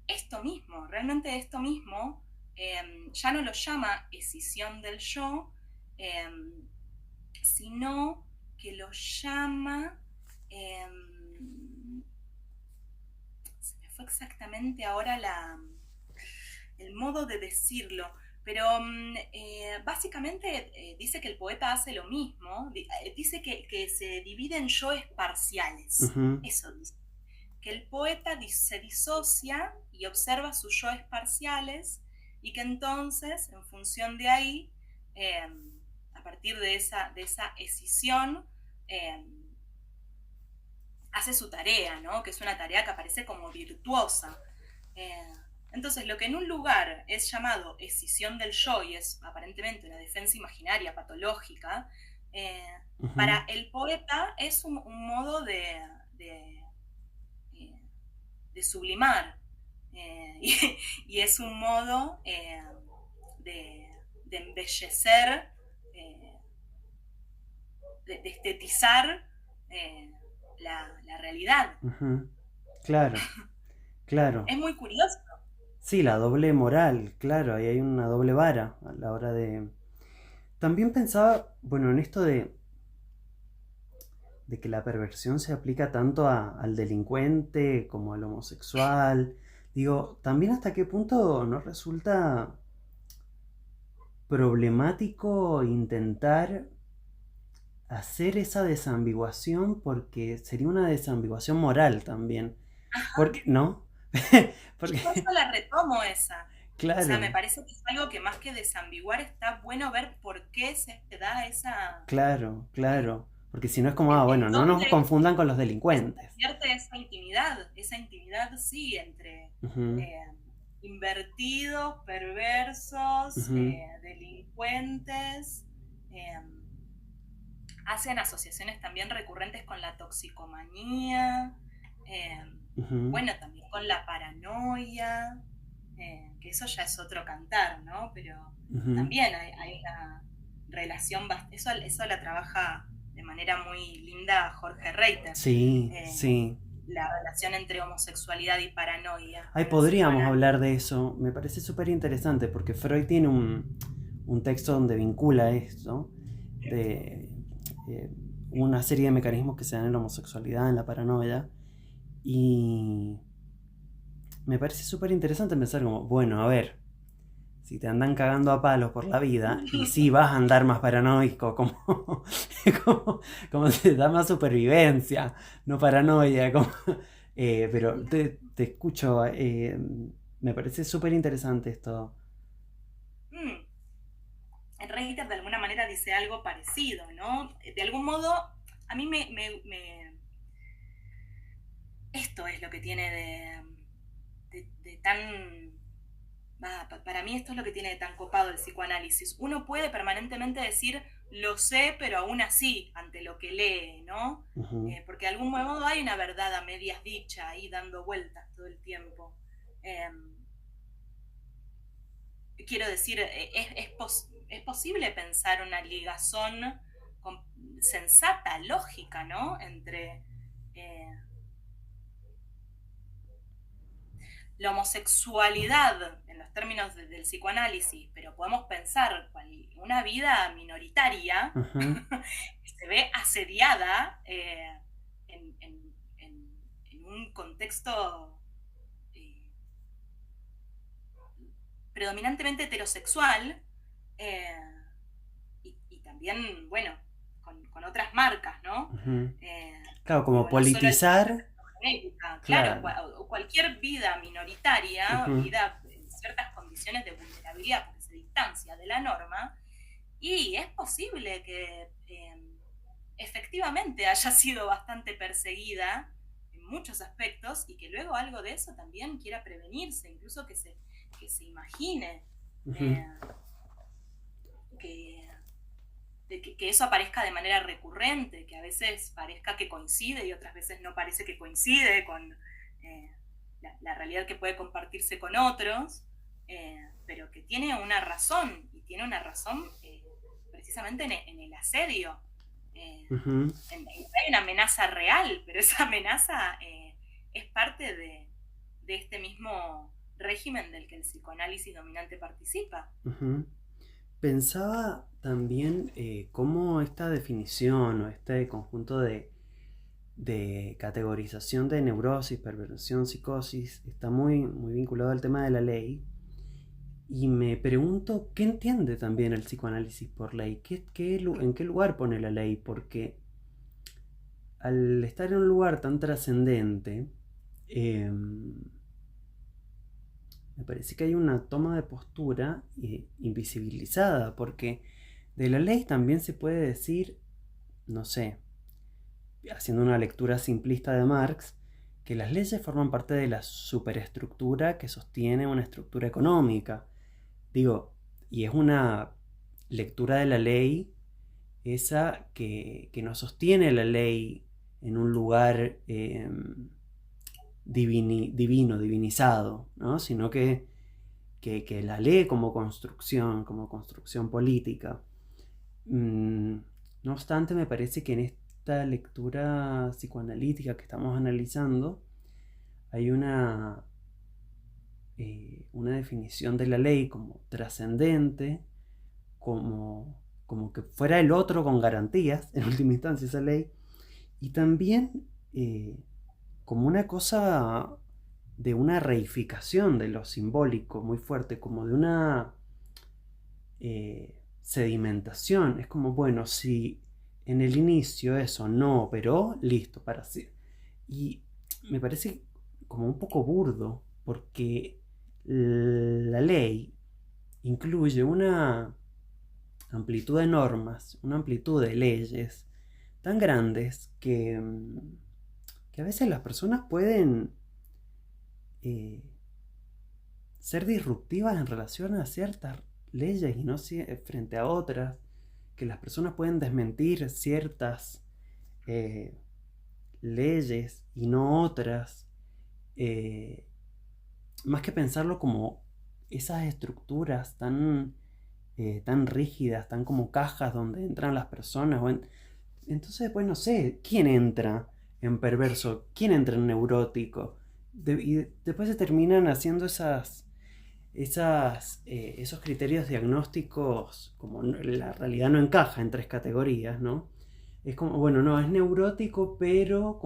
esto mismo, realmente esto mismo, ya no lo llama escisión del yo, eh, sino que lo llama, eh, se me fue exactamente ahora el modo de decirlo, pero básicamente dice que el poeta hace lo mismo, dice que se divide en yoes parciales, ujú. eso dice que el poeta se disocia y observa sus yoes parciales y que entonces, en función de ahí, eh, a partir de esa escisión, eh, hace su tarea, ¿no? Que es una tarea que aparece como virtuosa. Eh, entonces, lo que en un lugar es llamado escisión del yo y es aparentemente una defensa imaginaria patológica, eh, Ujú. para el poeta es un modo de, eh, de sublimar y es un modo de embellecer, eh, de estetizar la realidad. Ujú. Claro, claro. Es muy curioso. Sí, la doble moral, claro, ahí hay una doble vara a la hora de... También pensaba, bueno, en esto de que la perversión se aplica tanto al delincuente como al homosexual. Digo, también hasta qué punto no resulta problemático intentar hacer esa desambiguación porque sería una desambiguación moral también. Porque, ¿no? Y por Porque, eso la retomo esa. O sea, me claro, parece que es algo que más que desambiguar está bueno ver por qué se da esa... claro, eh, claro. Porque si no es como, ah, bueno, en no nos dónde confundan con los se delincuentes. convierte esa intimidad sí, entre Ujú, eh, invertidos, perversos, ujú, delincuentes. eh, Hacen asociaciones también recurrentes con la toxicomanía, eh, ujú, bueno, también con la paranoia, que eso ya es otro cantar, ¿no? Pero ujú. también hay una... relación, eso la trabaja de manera muy linda Jorge Reiter, Sí, sí. la relación entre homosexualidad y paranoia Ay, en el podríamos psicoanálisis. hablar de eso. Me parece súper interesante porque Freud tiene un texto donde vincula esto de eh, una serie de mecanismos que se dan en la homosexualidad, en la paranoia. Y me parece súper interesante pensar como, bueno, a ver, si te andan cagando a palos por la vida, y sí vas a andar más paranoico, como se da más supervivencia, no paranoia, pero te escucho, me parece súper interesante esto. Mm, Reiter de alguna manera dice algo parecido, ¿no? De algún modo, a mí esto es lo que tiene de tan... para mí esto es lo que tiene de tan copado el psicoanálisis. Uno puede permanentemente decir, lo sé, pero aún así, ante lo que lee, ¿no? Ujú, Porque de algún modo hay una verdad a medias dicha ahí dando vueltas todo el tiempo. Eh, Quiero decir, es posible pensar una ligazón sensata, lógica, ¿no? Entre eh, la homosexualidad en los términos del psicoanálisis, pero podemos pensar una vida minoritaria ujú, que se ve asediada en, en- en un contexto eh, predominantemente heterosexual, eh, y también, bueno, con otras marcas, ¿no? ujú. Eh, Claro, como Digo, no solo el politizar, genética, claro, claro. cualquier vida minoritaria, Ujú, vida en ciertas condiciones de vulnerabilidad porque se distancia de la norma, y es posible que efectivamente haya sido bastante perseguida en muchos aspectos y que luego algo de eso también quiera prevenirse, incluso que se imagine ujú, eh, que, que eso aparezca de manera recurrente, que a veces parezca que coincide y otras veces no parece que coincide con la realidad que puede compartirse con otros, pero que tiene una razón, y tiene una razón precisamente en el asedio. Eh, ujú, Hay una amenaza real, pero esa amenaza es parte de este mismo régimen del que el psicoanálisis dominante participa. ujú. Pensaba también cómo esta definición o este conjunto de categorización de neurosis, perversión, psicosis está muy vinculado al tema de la ley. Y me pregunto qué entiende también el psicoanálisis por ley, en qué lugar pone la ley, porque al estar en un lugar tan trascendente, eh, me parece que hay una toma de postura invisibilizada, porque de la ley también se puede decir, no sé, haciendo una lectura simplista de Marx, que las leyes forman parte de la superestructura que sostiene una estructura económica. Digo, y es una lectura de la ley esa que no sostiene la ley en un lugar divino, divinizado, ¿no? Sino que la lee como construcción política. Mm, no obstante, me parece que en esta lectura psicoanalítica que estamos analizando hay una definición de la ley como trascendente, como que fuera el otro con garantías, en última instancia esa ley, y también como una cosa de una reificación de lo simbólico muy fuerte, como de una sedimentación. Es como, bueno, si en el inicio eso no operó, listo, para sí. Y me parece como un poco burdo, porque la ley incluye una amplitud de normas, una amplitud de leyes tan grandes que a veces las personas pueden eh, ser disruptivas en relación a ciertas leyes y no frente a otras, que las personas pueden desmentir ciertas eh, leyes y no otras, eh, más que pensarlo como esas estructuras tan tan rígidas, tan como cajas donde entran las personas. Entonces, pues no sé, ¿quién entra en perverso? ¿Quién entra en neurótico? Y después se terminan haciendo esos criterios diagnósticos, como la realidad no encaja en tres categorías, ¿no? Es como, bueno, no, es neurótico, pero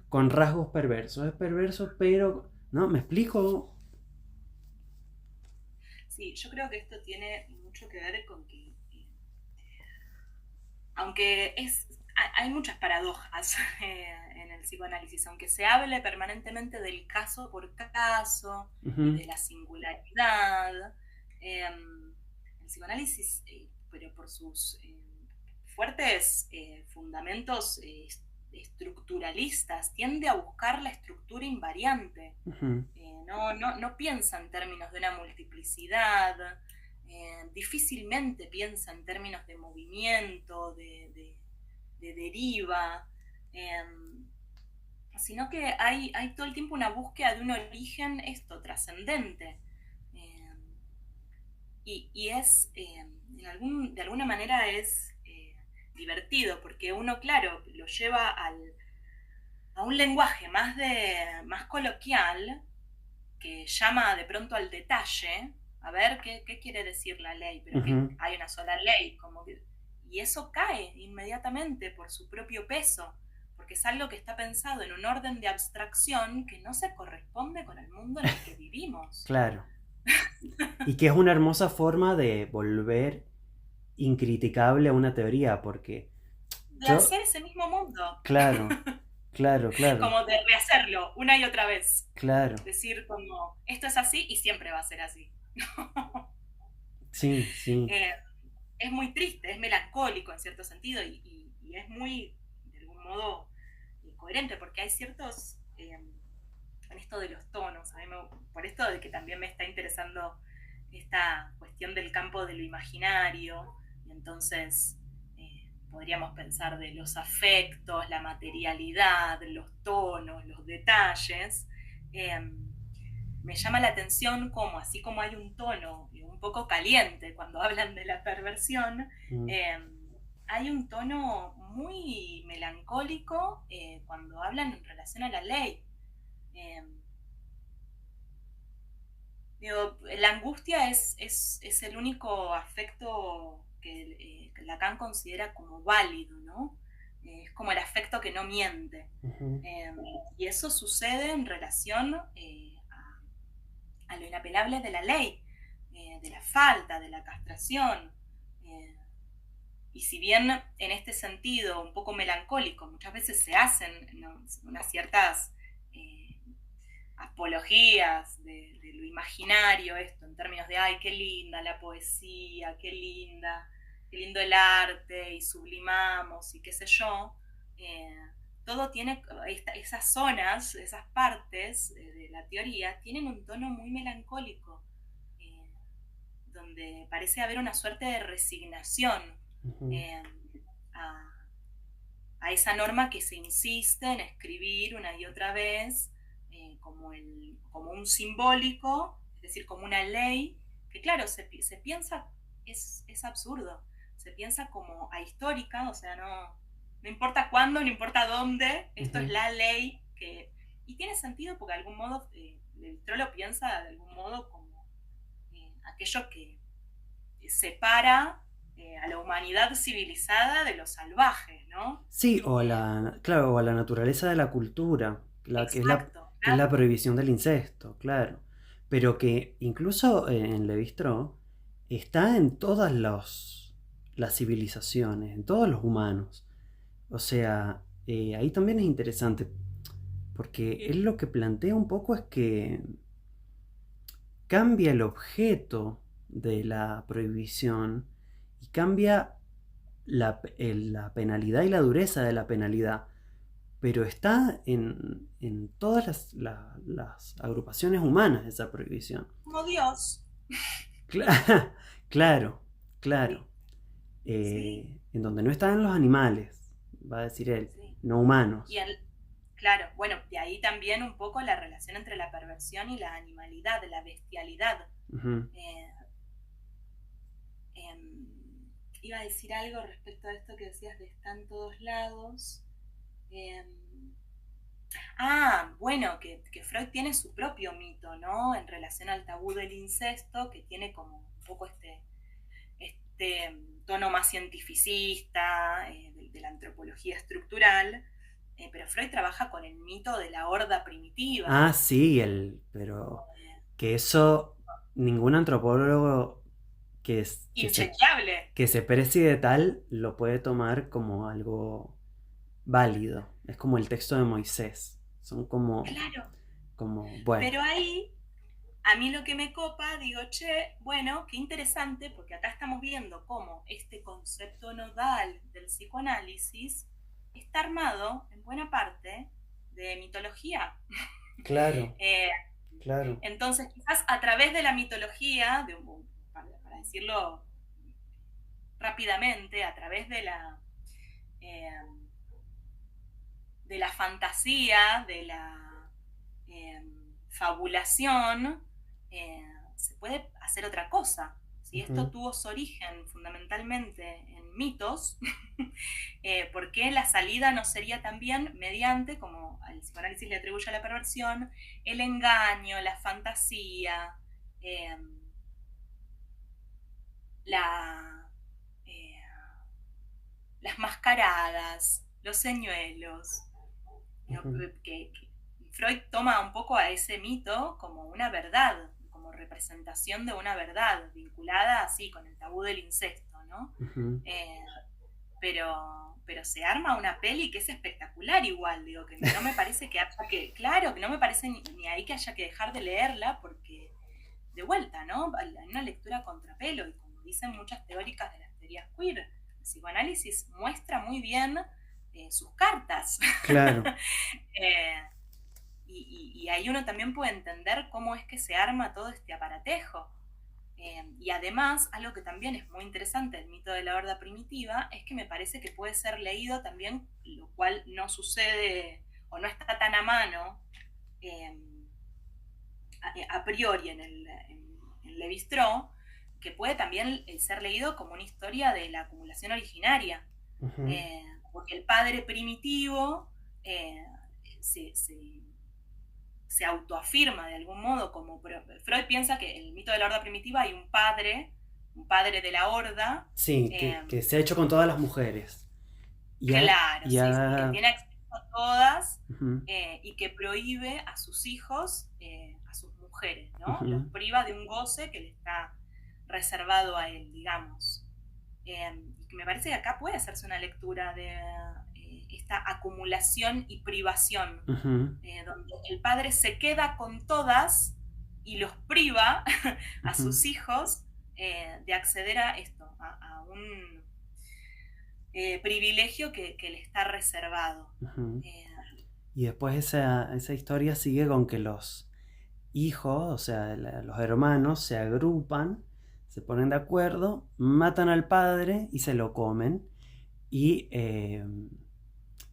con rasgos perversos. Es perverso, pero... ¿No? ¿Me explico? Sí, yo creo que esto tiene mucho que ver con que, aunque hay muchas paradojas en el psicoanálisis, aunque se hable permanentemente del caso por caso y Ujú, de la singularidad, el psicoanálisis, pero por sus fuertes fundamentos estructuralistas, tiende a buscar la estructura invariante. ujú, No piensa en términos de una multiplicidad, difícilmente piensa en términos de movimiento, de deriva, eh, sino que hay todo el tiempo una búsqueda de un origen trascendente. Eh, y es, de alguna manera es divertido, porque uno, claro, lo lleva a un lenguaje más coloquial, que llama de pronto al detalle, a ver qué quiere decir la ley, pero que ujú. hay una sola ley, y eso cae inmediatamente por su propio peso, porque es algo que está pensado en un orden de abstracción que no se corresponde con el mundo en el que vivimos. Claro. Y que es una hermosa forma de volver incriticable a una teoría, porque De yo, hacer ese mismo mundo, claro, claro, claro, como de rehacerlo una y otra vez. claro, Decir como, esto es así y siempre va a ser así. sí, sí, eh, es muy triste, es melancólico en cierto sentido y es muy, de algún modo, coherente, porque hay ciertos, en esto de los tonos, por esto de que también me está interesando esta cuestión del campo de lo imaginario, y entonces podríamos pensar de los afectos, la materialidad, los tonos, los detalles. eh, Me llama la atención como, así como hay un tono un poco caliente cuando hablan de la perversión, mm, eh, hay un tono muy melancólico cuando hablan en relación a la ley. Eh, la angustia es el único afecto que Lacan considera como válido, ¿no? Es como el afecto que no miente. ujú, Eh, y eso sucede en relación a lo inapelable de la ley, de la falta, de la castración. Eh, y si bien en este sentido un poco melancólico, muchas veces se hacen, ¿no?, unas ciertas eh, apologías de lo imaginario, esto, en términos de, ay, qué linda la poesía, qué lindo el arte, y sublimamos, y qué sé yo, eh, todo tiene, esas zonas, esas partes de la teoría, tienen un tono muy melancólico, eh, donde parece haber una suerte de resignación ujú. eh, a, a esa norma que se insiste en escribir una y otra vez como un simbólico, es decir, como una ley, que claro, se piensa, es absurdo, se piensa como ahistórica, o sea, no importa cuándo, no importa dónde, esto es Ujú. la ley que... Y tiene sentido porque de algún modo Levi-Strauss lo piensa de algún modo como aquello que separa a la humanidad civilizada de lo salvaje, ¿no? Sí, Eh, claro, o a la naturaleza de la cultura, exacto, que es la claro. prohibición del incesto, claro. Pero que incluso en Levi-Strauss está en las civilizaciones, en todos los humanos. O sea, ahí también es interesante, porque él lo que plantea un poco es que cambia el objeto de la prohibición y cambia la penalidad y la dureza de la penalidad, pero está en todas las agrupaciones humanas esa prohibición. Como Dios. Claro, claro. Sí, sí, En donde no están los animales, va a decir él, sí. no Y humanos. claro, bueno, de ahí también un poco la relación entre la perversión y la animalidad, la bestialidad. Ujú, Eh, Iba a decir algo respecto a esto que decías de está en todos lados. Bueno, que Freud tiene su propio mito, ¿no? En relación al tabú del incesto, que tiene como un poco este tono más cientificista, de la antropología estructural, pero Freud trabaja con el mito de la horda primitiva. Ah, sí, pero que eso ningún antropólogo que, Inchequeable. que se precie de tal lo puede tomar como algo válido. Es como el texto de Moisés. Son Claro, bueno. pero ahí a mí lo que me copa, digo, che, bueno, qué interesante, porque acá estamos viendo cómo este concepto nodal del psicoanálisis está armado en buena parte de mitología. Claro, Eh, claro. entonces, quizás a través de la mitología, para decirlo rápidamente, a través eh, de la fantasía, de la fabulación, se puede hacer otra cosa. Si esto tuvo su origen fundamentalmente en mitos, ¿por qué la salida no sería también mediante, como al psicoanálisis le atribuye a la perversión, el engaño, la fantasía, eh, la, eh, las mascaradas, los señuelos? Que Freud toma un poco a ese mito como una verdad, como representación de una verdad, vinculada así con el tabú del incesto, ¿no? Pero se arma una peli que es espectacular igual, digo, que no me parece que haya que, claro, que no me parece ni ahí que haya que dejar de leerla, porque de vuelta, ¿no? Hay una lectura contrapelo, y como dicen muchas teóricas de las teorías queer, el psicoanálisis muestra muy bien sus cartas. Claro. Y ahí uno también puede entender cómo es que se arma todo este aparatejo. Y además, algo que también es muy interesante del mito de la horda primitiva, es que me parece que puede ser leído también, lo cual no sucede o no está tan a mano a priori en Levi-Strauss, que puede también ser leído como una historia de la acumulación originaria. Porque el padre primitivo se autoafirma de algún modo como Freud piensa que en el mito de la horda primitiva hay un padre de la horda. Sí, que se ha hecho con todas las mujeres. Claro, sí, que tiene acceso a todas, uh-huh. Y que prohíbe a sus hijos, a sus mujeres, ¿no? Uh-huh. Los priva de un goce que le está reservado a él, digamos. Y que me parece que acá puede hacerse una lectura de esta acumulación y privación, uh-huh. Donde el padre se queda con todas y los priva a sus hijos de acceder a esto, a un privilegio que le está reservado. Uh-huh. Y después esa historia sigue con que los hijos, o sea, los hermanos, se agrupan, se ponen de acuerdo, matan al padre y se lo comen. Y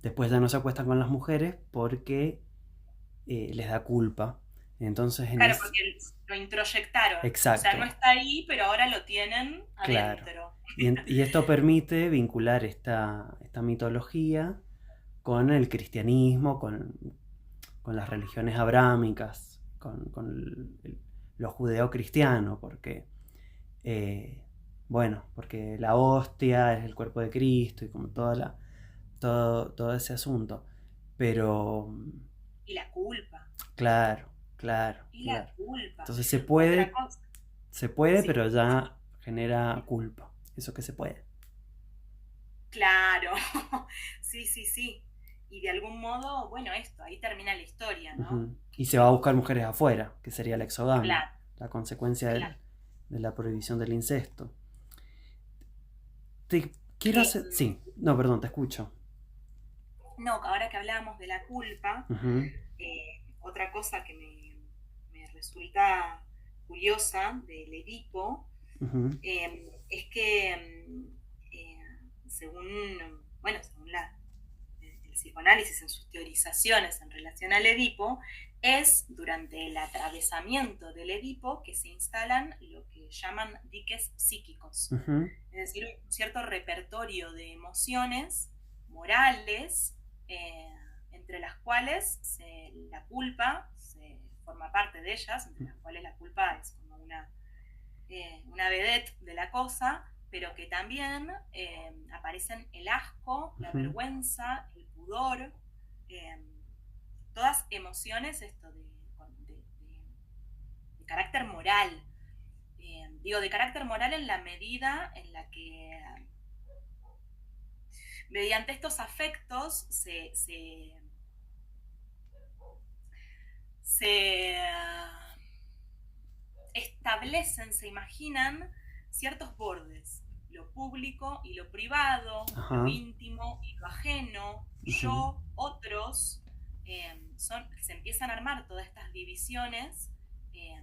después ya no se acuestan con las mujeres porque les da culpa. Entonces, claro, porque lo introyectaron. Exacto. O sea, no está ahí, pero ahora lo tienen adentro. Claro. Y esto permite vincular esta mitología con el cristianismo, con las religiones abrámicas, con lo judeo-cristiano, porque, porque la hostia es el cuerpo de Cristo y como todo ese asunto. Pero... Y la culpa. Claro. Y la culpa. Entonces se puede, sí. Pero ya genera culpa. Eso que se puede. Claro, sí. Y de algún modo, bueno, ahí termina la historia, ¿no? Uh-huh. Y se va a buscar mujeres afuera, que sería la exogamia, claro. La consecuencia de la prohibición del incesto. Te quiero hacer... Sí, no, perdón, te escucho. No, ahora que hablábamos de la culpa, uh-huh. Otra cosa que me resulta curiosa del Edipo, uh-huh. Es que según el psicoanálisis en sus teorizaciones en relación al Edipo, es durante el atravesamiento del Edipo que se instalan lo que llaman diques psíquicos. Ujú. Es decir, un cierto repertorio de emociones morales, entre las cuales la culpa forma parte de ellas, entre las cuales la culpa es como una vedette de la cosa, pero que también aparecen el asco, la Ujú. vergüenza, el pudor, eh, todas emociones de carácter moral. Digo, de carácter moral en la medida en la que mediante estos afectos se establecen, se imaginan ciertos bordes, lo público y lo privado, lo Ajá. íntimo y lo ajeno, Ujú. yo, otros, se empiezan a armar todas estas divisiones, eh,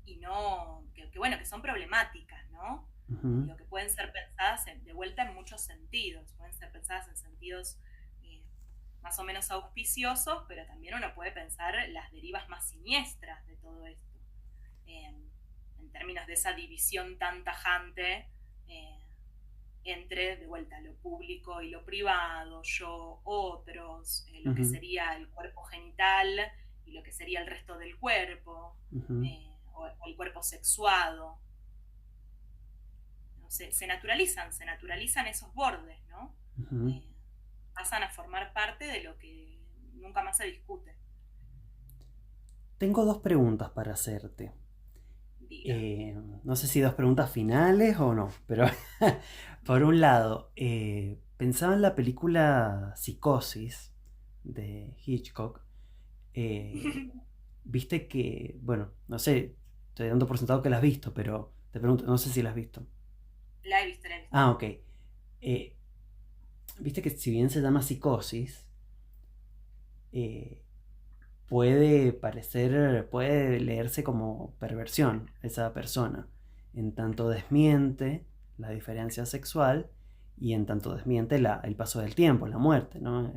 y no, bueno, que son problemáticas, ¿no? Ujú. Digo, que pueden ser pensadas de vuelta en muchos sentidos, pueden ser pensadas en sentidos eh, más o menos auspiciosos, pero también uno puede pensar las derivas más siniestras de todo esto, eh, en términos de esa división tan tajante, eh, entre, de vuelta, lo público y lo privado, yo, otros, lo que Ujú. sería el cuerpo genital y lo que sería el resto del cuerpo, Ujú. o el cuerpo sexuado. ¿No? Se naturalizan esos bordes, ¿no? Ujú. Eh, Pasan a formar parte de lo que nunca más se discute. Tengo dos preguntas para hacerte. Diga. No sé si dos preguntas finales o no, pero por un lado, pensaba en la película Psicosis de Hitchcock. eh, Viste que, bueno, no sé, estoy dando por sentado que la has visto, pero te pregunto, no sé si la has visto. La he visto, la he visto. Ah, ok. Eh, Viste que si bien se llama Psicosis, eh, puede leerse como perversión esa persona, en tanto desmiente la diferencia sexual y en tanto desmiente el paso del tiempo, la muerte, ¿no?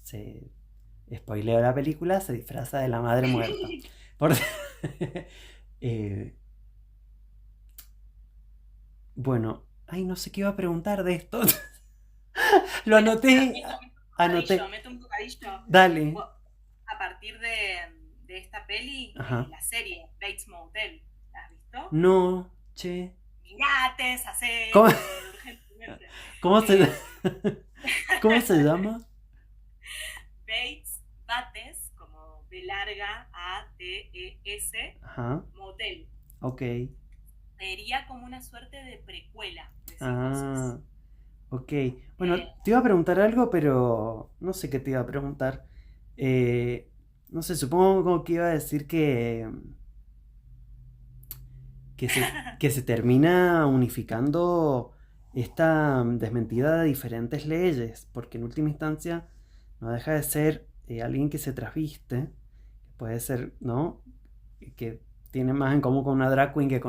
Se spoileo la película, se disfraza de la madre muerta. Por... eh, bueno, ay, no sé qué iba a preguntar de esto. Lo Bueno, anoté, anoté. meto un bocadillo. Dale. A partir de esta peli, Ajá. la serie Bates Motel, ¿la has visto? No, che. Mirate esa ¿Cómo, serie, urgentemente. cómo se, Eh, cómo se llama? Bates, como B larga, A-T-E-S, Ajá. Motel. Ok. Sería como una suerte de precuela de Psicosis. Ah, ok. Bueno, Eh, te iba a preguntar algo, pero no sé qué te iba a preguntar. No sé, supongo que iba a decir que se termina unificando esta desmentida de diferentes leyes, porque en última instancia no deja de ser alguien que se trasviste, que puede ser, ¿no? Que tiene más en común con una drag queen que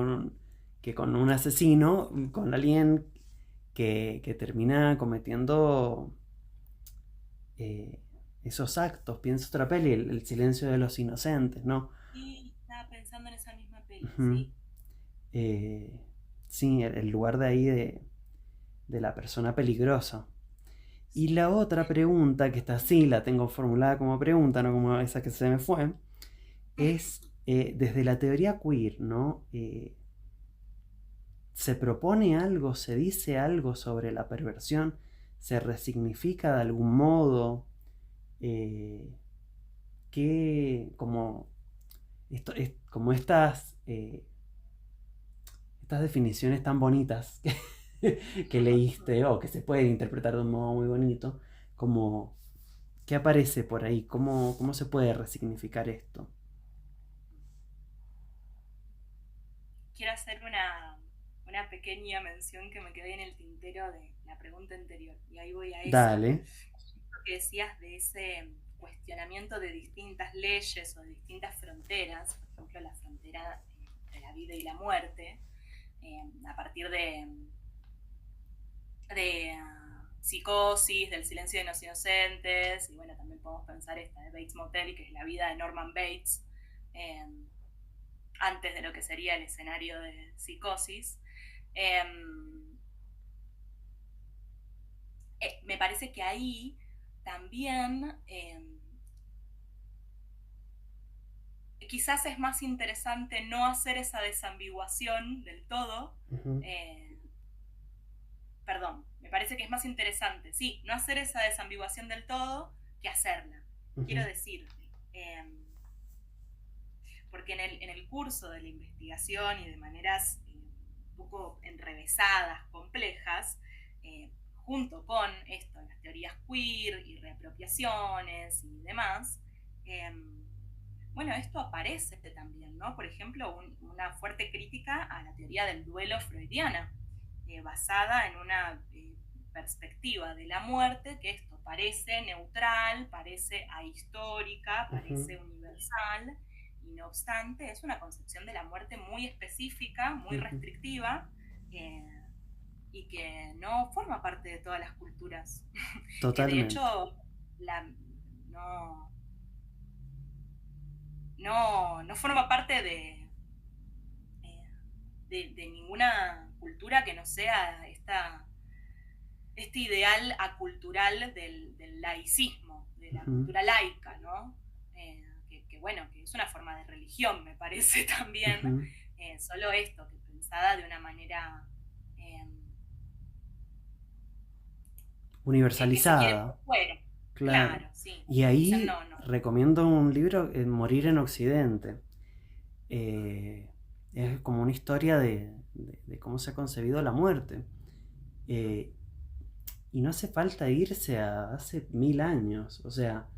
con un asesino, con alguien que termina cometiendo eh, esos actos. Pienso otra peli, el silencio de los inocentes, ¿no? y estaba pensando en esa misma peli, Ujú. sí. Eh, sí, el lugar de ahí de la persona peligrosa. Y Sí. la otra pregunta, que está así, la tengo formulada como pregunta, no como esa que se me fue, es desde la teoría queer, ¿no? ¿Se propone algo, se dice algo sobre la perversión? ¿Se resignifica de algún modo? Eh, que como, como estas definiciones tan bonitas que leíste o que se pueden interpretar de un modo muy bonito, como ¿qué aparece por ahí? ¿Cómo se puede resignificar esto? Quiero hacer una pequeña mención que me quedé en el tintero de la pregunta anterior, y ahí voy a eso. Dale. Lo que decías de ese cuestionamiento de distintas leyes o de distintas fronteras, por ejemplo, la frontera entre la vida y la muerte, a partir de Psicosis, del silencio de los inocentes, y bueno, también podemos pensar esta de Bates Motel, que es la vida de Norman Bates, eh, antes de lo que sería el escenario de Psicosis. Me parece que ahí también quizás es más interesante no hacer esa desambiguación del todo. Ujú, Perdón, me parece que es más interesante, sí, no hacer esa desambiguación del todo que hacerla. Quiero ujú, decir, eh, porque en el curso de la investigación y de maneras un poco enrevesadas, complejas, junto con esto, las teorías queer y reapropiaciones y demás, eh, bueno, esto aparece también, ¿no? Por ejemplo, una fuerte crítica a la teoría del duelo freudiana, basada en una perspectiva de la muerte que esto parece neutral, parece ahistórica, ujú, parece universal, y no obstante es una concepción de la muerte muy específica, muy ujú. restrictiva, eh, y que no forma parte de todas las culturas. De Totalmente. hecho, la, no, no forma parte eh, de ninguna cultura que no sea este ideal acultural del laicismo, de la Ujú, cultura laica, ¿no? Bueno, que es una forma de religión, me parece también, ujú. solo esto, que pensada de una manera eh, que se quiere por Universalizada, fuera. claro. Claro, sí. Y Dicen ahí no, no. recomiendo un libro, Morir en Occidente. Eh, es como una historia de cómo se ha concebido la muerte. Eh, y no hace falta irse a hace 1000 años. O sea,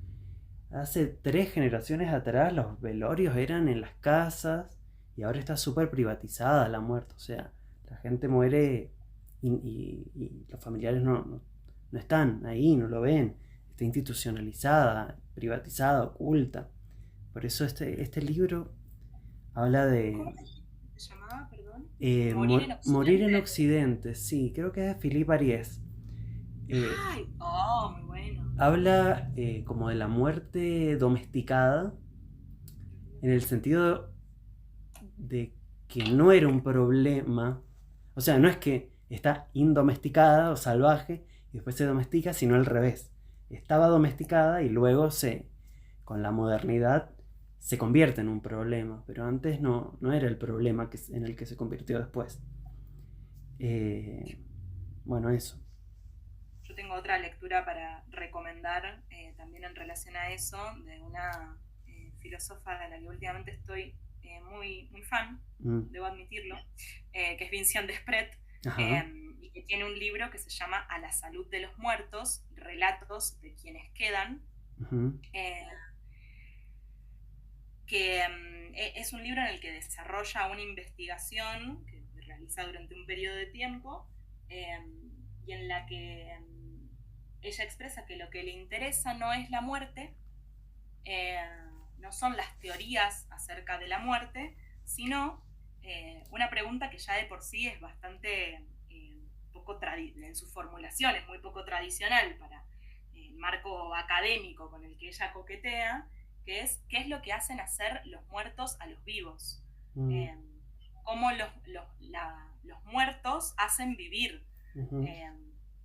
hace 3 generaciones atrás los velorios eran en las casas y ahora está súper privatizada la muerte. O sea, la gente muere y los familiares no están ahí, no lo ven. Está institucionalizada, privatizada, oculta. Por eso este libro habla de ¿Cómo se llamaba, perdón? Morir en morir en Occidente. Occidente. Sí, creo que es de Philippe Ariès. Eh, Ay, oh, muy bueno. habla como de la muerte domesticada en el sentido de que no era un problema, o sea, no es que está indomesticada o salvaje y después se domestica, sino al revés. Estaba domesticada y luego con la modernidad se convierte en un problema, pero antes no era el problema en el que se convirtió después. Eh, bueno, eso. Yo tengo otra lectura para recomendar también en relación a eso, de una filósofa de la que últimamente estoy muy fan, Mm, debo admitirlo, que es Vinciane Despret, ajá. y que tiene un libro que se llama A la salud de los muertos, relatos de quienes quedan, Ujú, eh, que es un libro en el que desarrolla una investigación que realiza durante un periodo de tiempo, eh, y en la que ella expresa que lo que le interesa no es la muerte, eh, no son las teorías acerca de la muerte, sino una pregunta que ya de por sí es bastante en su formulación es muy poco tradicional para el marco académico con el que ella coquetea, que es qué es lo que hacen hacer los muertos a los vivos, mm, eh, cómo los muertos hacen vivir ujú, eh,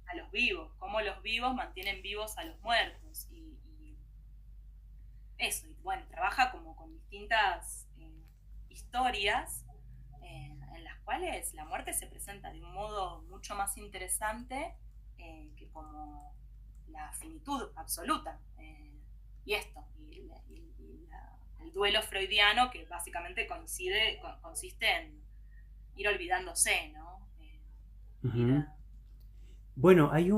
a los vivos, cómo los vivos mantienen vivos a los muertos y eso, y bueno, trabaja como con distintas historias en las cuales la muerte se presenta de un modo mucho más interesante que como la finitud absoluta. Y esto, el duelo freudiano que básicamente consiste en ir olvidándose, ¿no? Ir ujú. Bueno, hay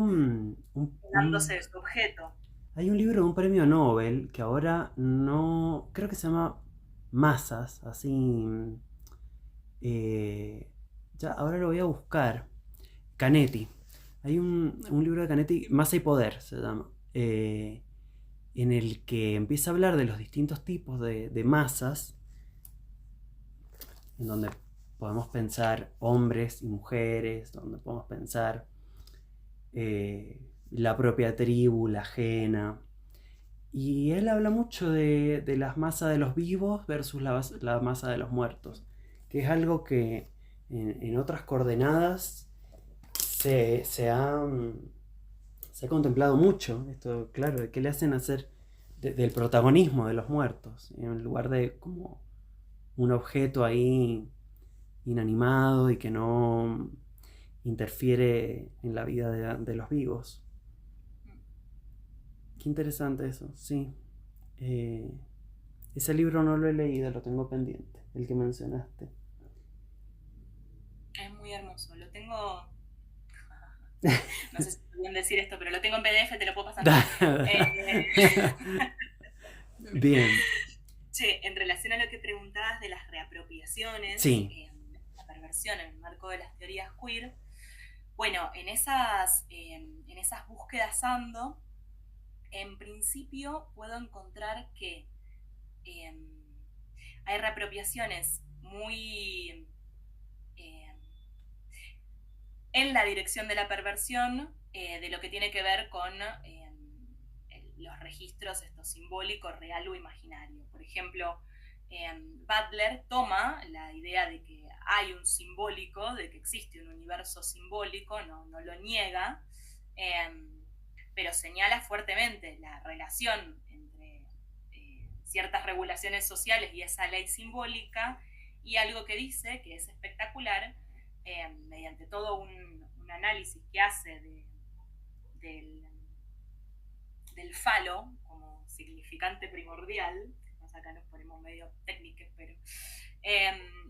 dándose de su objeto. hay un libro de un premio Nobel que ahora no, creo que se llama Masas, así, eh, ya ahora lo voy a buscar. Canetti. Hay un libro de Canetti, Masa y Poder se llama, en el que empieza a hablar de los distintos tipos de masas, en donde podemos pensar hombres y mujeres, donde podemos pensar la propia tribu, la ajena. Y él habla mucho de las masas de los vivos versus la masa de los muertos, que es algo que en otras coordenadas se ha, se ha contemplado mucho. Esto, claro, de qué le hacen hacer del protagonismo de los muertos, en lugar de como un objeto ahí inanimado y que no interfiere en la vida de los vivos. Qué interesante eso, sí. Eh, Ese libro no lo he leído, lo tengo pendiente, el que mencionaste. Es muy hermoso. Lo tengo, no sé si es bien decir esto, pero lo tengo en PDF, te lo puedo pasar. Eh, Bien, Che, en relación a lo que preguntabas de las reapropiaciones, sí. la perversión en el marco de las teorías queer, bueno, en esas búsquedas ando, en principio puedo encontrar que eh, hay reapropiaciones muy en la dirección de la perversión, de lo que tiene que ver con los registros estos simbólicos, real o imaginario. Por ejemplo, Butler toma la idea de que hay un simbólico, de que existe un universo simbólico, no lo niega, eh, pero señala fuertemente la relación entre ciertas regulaciones sociales y esa ley simbólica, y algo que dice, que es espectacular, mediante todo un análisis que hace del, del falo como significante primordial. Acá nos ponemos medio técnicos, pero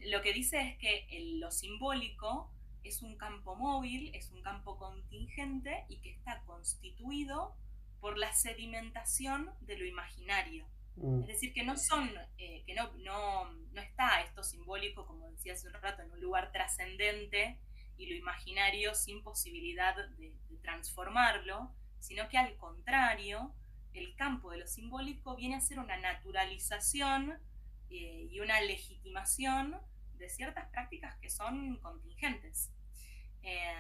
lo que dice es que lo simbólico es un campo móvil, es un campo contingente y que está constituido por la sedimentación de lo imaginario. Mm. Es decir, que no son, que no está esto simbólico, como decía hace un rato, en un lugar trascendente y lo imaginario sin posibilidad de transformarlo, sino que al contrario, el campo de lo simbólico viene a ser una naturalización y una legitimación de ciertas prácticas que son contingentes. Eh,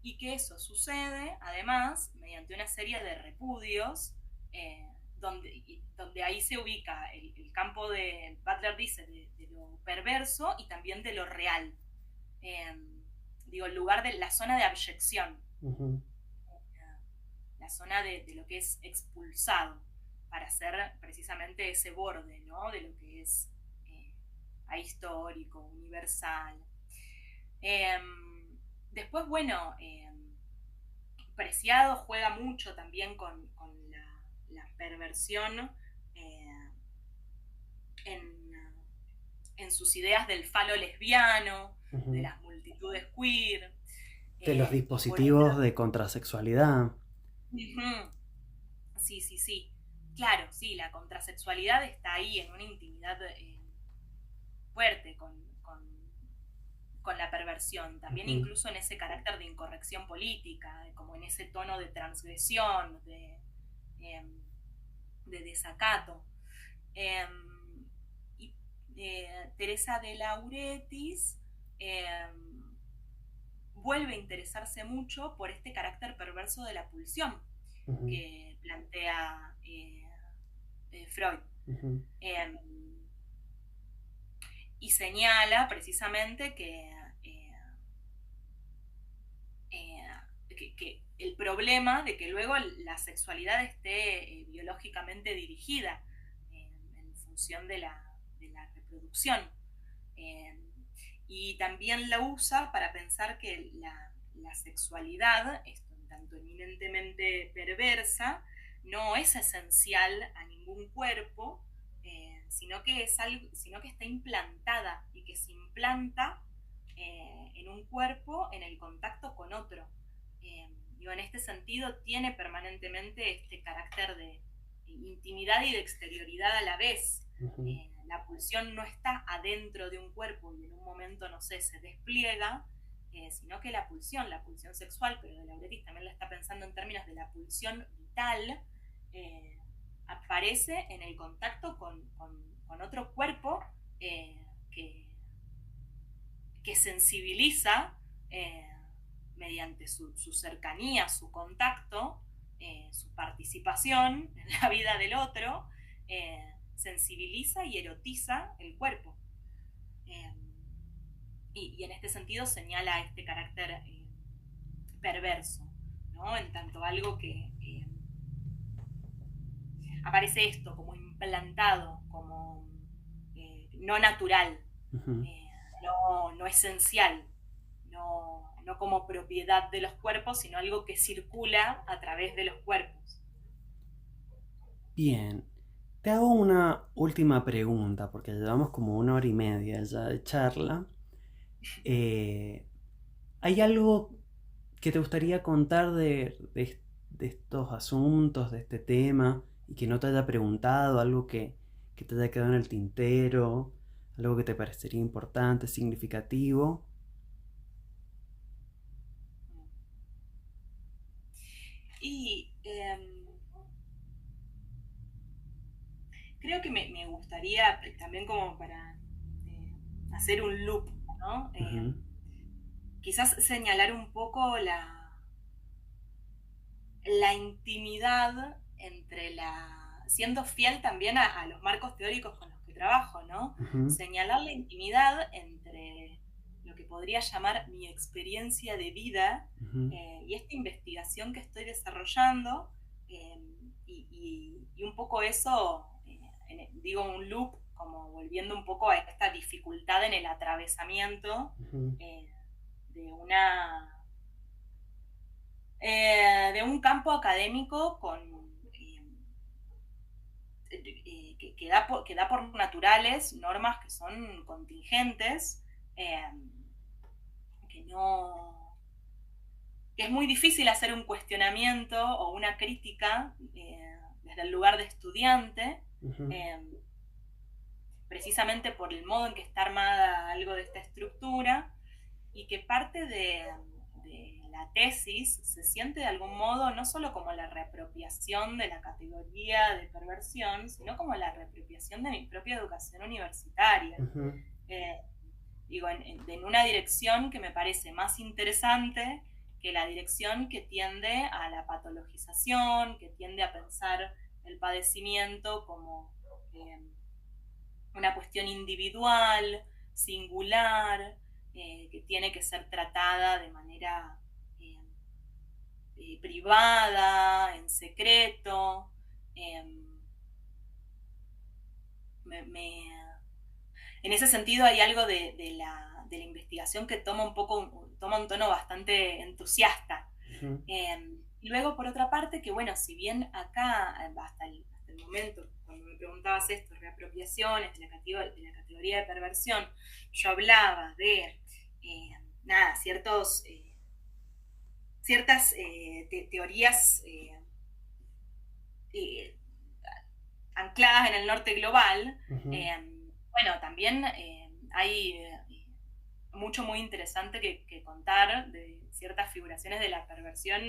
y que eso sucede, además, mediante una serie de repudios, donde ahí se ubica el campo de, Butler dice, de lo perverso y también de lo real. Eh, Digo, el lugar de la zona de abyección. Ujú. La zona de lo que es expulsado, para hacer precisamente ese borde, ¿no? De lo que es ahistórico, universal. Eh, Después, bueno, Preciado juega mucho también con la perversión eh, en, en sus ideas del falo lesbiano, de Ujú. las multitudes queer, De los y por otro, dispositivos de contrasexualidad. uh-huh, sí, sí, sí. Claro, sí, la contrasexualidad está ahí en una intimidad fuerte con la perversión. También Ujú. incluso en ese carácter de incorrección política, como en ese tono de transgresión, eh, de desacato. Eh, y Teresa de Lauretis eh, vuelve a interesarse mucho por este carácter perverso de la pulsión Ujú. que plantea Freud. Ujú. Eh, y señala precisamente eh, que el problema de que luego la sexualidad esté biológicamente dirigida en función de la reproducción. Eh, y también la usa para pensar que la sexualidad, esto en tanto eminentemente perversa, no es esencial a ningún cuerpo, sino que está implantada y que se implanta en un cuerpo en el contacto con otro. Digo, en este sentido tiene permanentemente este carácter de intimidad y de exterioridad a la vez. Ujú. La pulsión no está adentro de un cuerpo y en un momento, no sé, se despliega, sino que la pulsión sexual, pero de Lauretis también la está pensando en términos de la pulsión vital, aparece en el contacto con otro cuerpo que sensibiliza mediante su cercanía, su contacto, su participación en la vida del otro, sensibiliza y erotiza el cuerpo. Y en este sentido señala este carácter perverso, ¿no? En tanto algo que aparece esto como implantado, como no natural, Ujú. no esencial, no como propiedad de los cuerpos, sino algo que circula a través de los cuerpos. Bien, te hago una última pregunta, porque llevamos como 1 hora y media ya de charla. Eh, ¿Hay algo que te gustaría contar de estos asuntos, de este tema, y que no te haya preguntado, algo que te haya quedado en el tintero, algo que te parecería importante, significativo? Y creo que me gustaría también como para hacer un loop, ¿no? Ujú, Quizás señalar un poco la intimidad entre siendo fiel también a los marcos teóricos con los que trabajo, ¿no? ujú, Señalar la intimidad entre lo que podría llamar mi experiencia de vida ujú, y esta investigación que estoy desarrollando, eh, y un poco eso, digo un loop, como volviendo un poco a esta dificultad en el atravesamiento ujú, eh, de de un campo académico que da por naturales normas que son contingentes, eh, que no que es muy difícil hacer un cuestionamiento o una crítica desde el lugar de estudiante, ujú, eh, precisamente por el modo en que está armada algo de esta estructura, y que parte de la tesis se siente de algún modo no solo como la reapropiación de la categoría de perversión, sino como la reapropiación de mi propia educación universitaria. ujú, Eh, Digo, en una dirección que me parece más interesante que la dirección que tiende a la patologización, que tiende a pensar el padecimiento como eh, una cuestión individual, singular, que tiene que ser tratada de manera eh, privada, en secreto. Eh, me, me, en ese sentido hay algo de la investigación que toma un tono bastante entusiasta. ujú. Y luego, por otra parte, que bueno, si bien acá, hasta el momento, cuando me preguntabas esto, reapropiaciones de la categoría de perversión, yo hablaba de, nada, ciertas teorías eh, ancladas en el norte global. Ujú. Bueno, también hay mucho muy interesante que contar de ciertas figuraciones de la perversión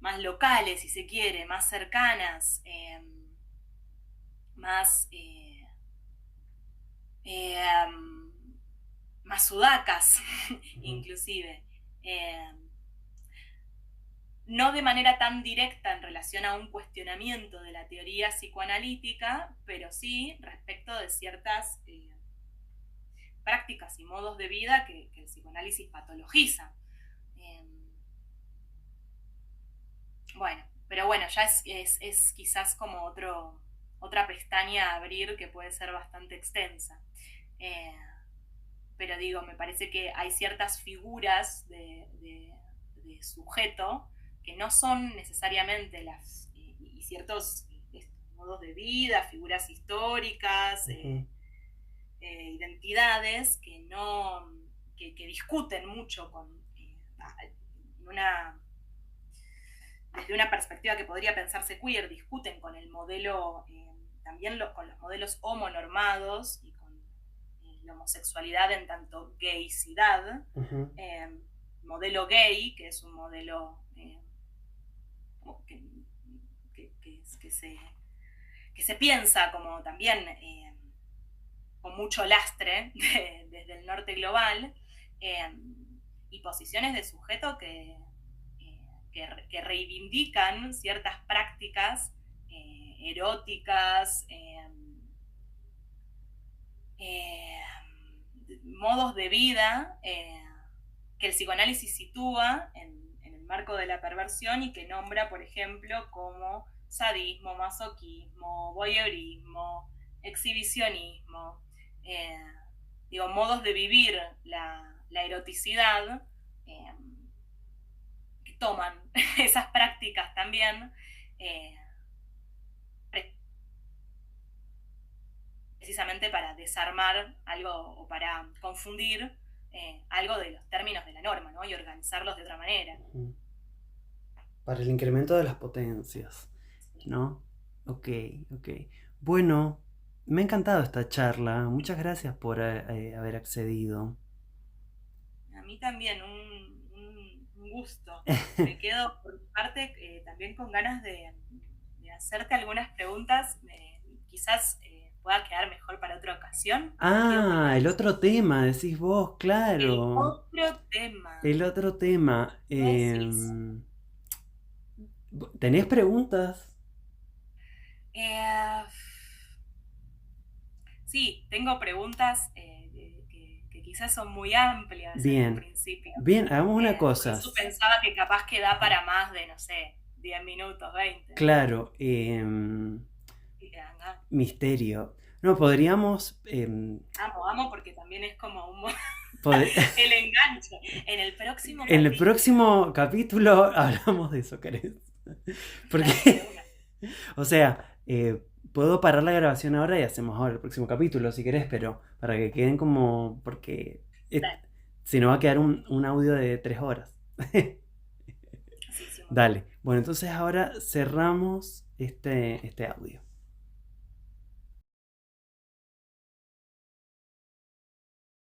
más locales, si se quiere, más cercanas, más, eh, más sudacas, Ujú. inclusive. Eh, no de manera tan directa en relación a un cuestionamiento de la teoría psicoanalítica, pero sí respecto de ciertas prácticas y modos de vida que el psicoanálisis patologiza. Eh, bueno, pero bueno, ya es quizás como otra pestaña a abrir que puede ser bastante extensa. Eh, pero digo, me parece que hay ciertas figuras de sujeto que no son necesariamente y ciertos modos de vida, figuras históricas, Ujú. identidades que no que discuten mucho una, desde una perspectiva que podría pensarse queer, discuten con el modelo, también con los modelos homonormados y con la homosexualidad en tanto gaycidad, Ujú. modelo gay, que es un modelo que, que se piensa como también con mucho lastre desde el norte global, y posiciones de sujeto que reivindican ciertas prácticas eróticas, modos de vida que el psicoanálisis sitúa en el marco de la perversión y que nombra, por ejemplo, como sadismo, masoquismo, voyeurismo, exhibicionismo, modos de vivir la eroticidad que toman esas prácticas también precisamente para desarmar algo o para confundir algo de los términos de la norma, ¿no? Y organizarlos de otra manera. Para el incremento de las potencias, ¿no? Ok. Bueno, me ha encantado esta charla. Muchas gracias por haber accedido. A mí también, un gusto. Me quedo, por mi parte, también con ganas de hacerte algunas preguntas. Quizás pueda quedar mejor para otra ocasión. El otro tema, decís vos, claro. El otro tema. ¿Tenés preguntas? Sí, tengo preguntas que quizás son muy amplias en un principio. Bien, hagamos una cosa. Por eso pensaba que capaz que da para más de, no sé, 10 minutos, 20. Claro. Misterio. No, podríamos... Amo, porque también es como el enganche. En el próximo capítulo hablamos de eso, ¿querés? Porque... o sea, puedo parar la grabación ahora y hacemos ahora el próximo capítulo, si querés, pero para que queden como... porque... si no va a quedar un audio de 3 horas. Sí, Dale. Bueno, entonces ahora cerramos este audio.